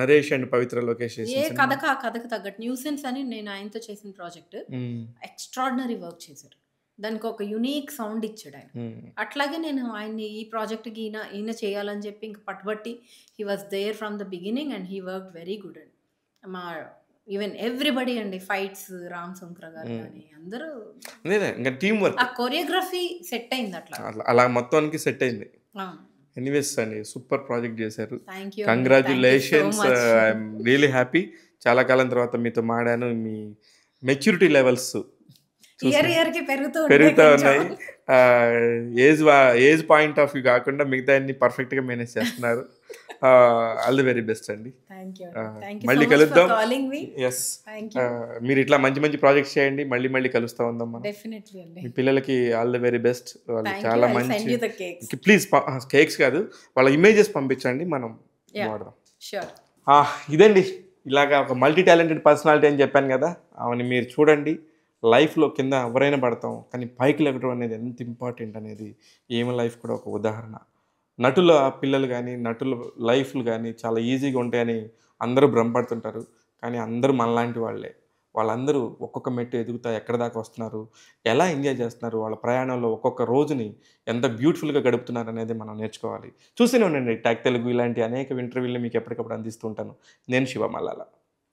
నరేష్ అండ్ పవిత్ర లోకేష్ ఏ కథకు తగ్గట్టు న్యూసెన్స్ అని నేను ఆయనతో చేసిన ప్రాజెక్ట్ ఎక్స్ట్రాడినరీ వర్క్ చేశారు. దానికి ఒక యునీక్ సౌండ్ ఇచ్చాడు ఆయన. అట్లాగే నేను ఆయన్ని ఈ ప్రాజెక్ట్కి ఈయన చేయాలని చెప్పి ఇంక పట్టుబట్టి he was there from the beginning and he work very good అండి. మా ఈవెన్ ఎవ్రీబడి అండి, ఫైట్స్ రామ్ శంకర్ గారు కానీ అందరూ టీమ్ వర్క్, ఆ కొరియోగ్రఫీ సెట్ అయింది. అలా మొత్తానికి సెట్ అయింది. ఎనీవేస్ అండి, సూపర్ ప్రాజెక్ట్ చేశారు. Congratulations, I'm really happy. చాలా కాలం తర్వాత మీతో మాడాను. మీ మెచ్యూరిటీ లెవెల్స్ ఇయర్ చూసి ఇయర్‌కి పెరుగుతూ ఉంటాయి పెరుగుతా కొంచెం. ఉన్నాయి. ఏజ్ పాయింట్ ఆఫ్ వ్యూ కాకుండా మిగతా అన్ని పర్ఫెక్ట్‌గా మేనేజ్ చేస్తున్నారు. ఆల్ ది వెరీ బెస్ట్ అండి. థ్యాంక్ యూ ఆ, అండి. థ్యాంక్ యూ సో మళ్ళీ మచ్ ఫర్ కలుద్దాం. Calling me. Yes. Thank you. మీరు ఇట్లా మంచి మంచి ప్రాజెక్ట్స్ చేయండి. మళ్ళీ మళ్ళీ కలుస్తా ఉందాం మనం. డెఫినెట్లీ అండి. మీ పిల్లలకి ఆల్ ది వెరీ బెస్ట్. వాళ్ళు థ్యాంక్ యూ. చాలా ఐ సెండ్ మంచి you the cakes. Please cakes కాదు, వాళ్ళ ఇమేజెస్ పంపించండి, మనం యా వాడదాం. ష్యూర్. ఇదండి, ఇలాగా ఒక మల్టీ టాలెంటెడ్ పర్సనాలిటీ అని చెప్పాను కదా, ఆమెని మీరు చూడండి. లైఫ్లో కింద ఎవరైనా పడతాం, కానీ పైకి లెగడం అనేది ఎంత ఇంపార్టెంట్ అనేది ఈమె లైఫ్ కూడా ఒక ఉదాహరణ. నటుల పిల్లలు కానీ నటుల లైఫ్లు కానీ చాలా ఈజీగా ఉంటాయని అందరూ భ్రమపడుతుంటారు, కానీ అందరూ మనలాంటి వాళ్ళే. వాళ్ళందరూ ఒక్కొక్క మెట్టు ఎదుగుతా ఎక్కడి దాకా వస్తున్నారు, ఎలా ఎంజాయ్ చేస్తున్నారు, వాళ్ళ ప్రయాణంలో ఒక్కొక్క రోజుని ఎంత బ్యూటిఫుల్గా గడుపుతున్నారు అనేది మనం నేర్చుకోవాలి. చూస్తూనే ఉండండి టాక్ తెలుగు, ఇలాంటి అనేక ఇంటర్వ్యూలు మీకు ఎప్పటికప్పుడు అందిస్తూ ఉంటాను. నేను శివ మల్లాల.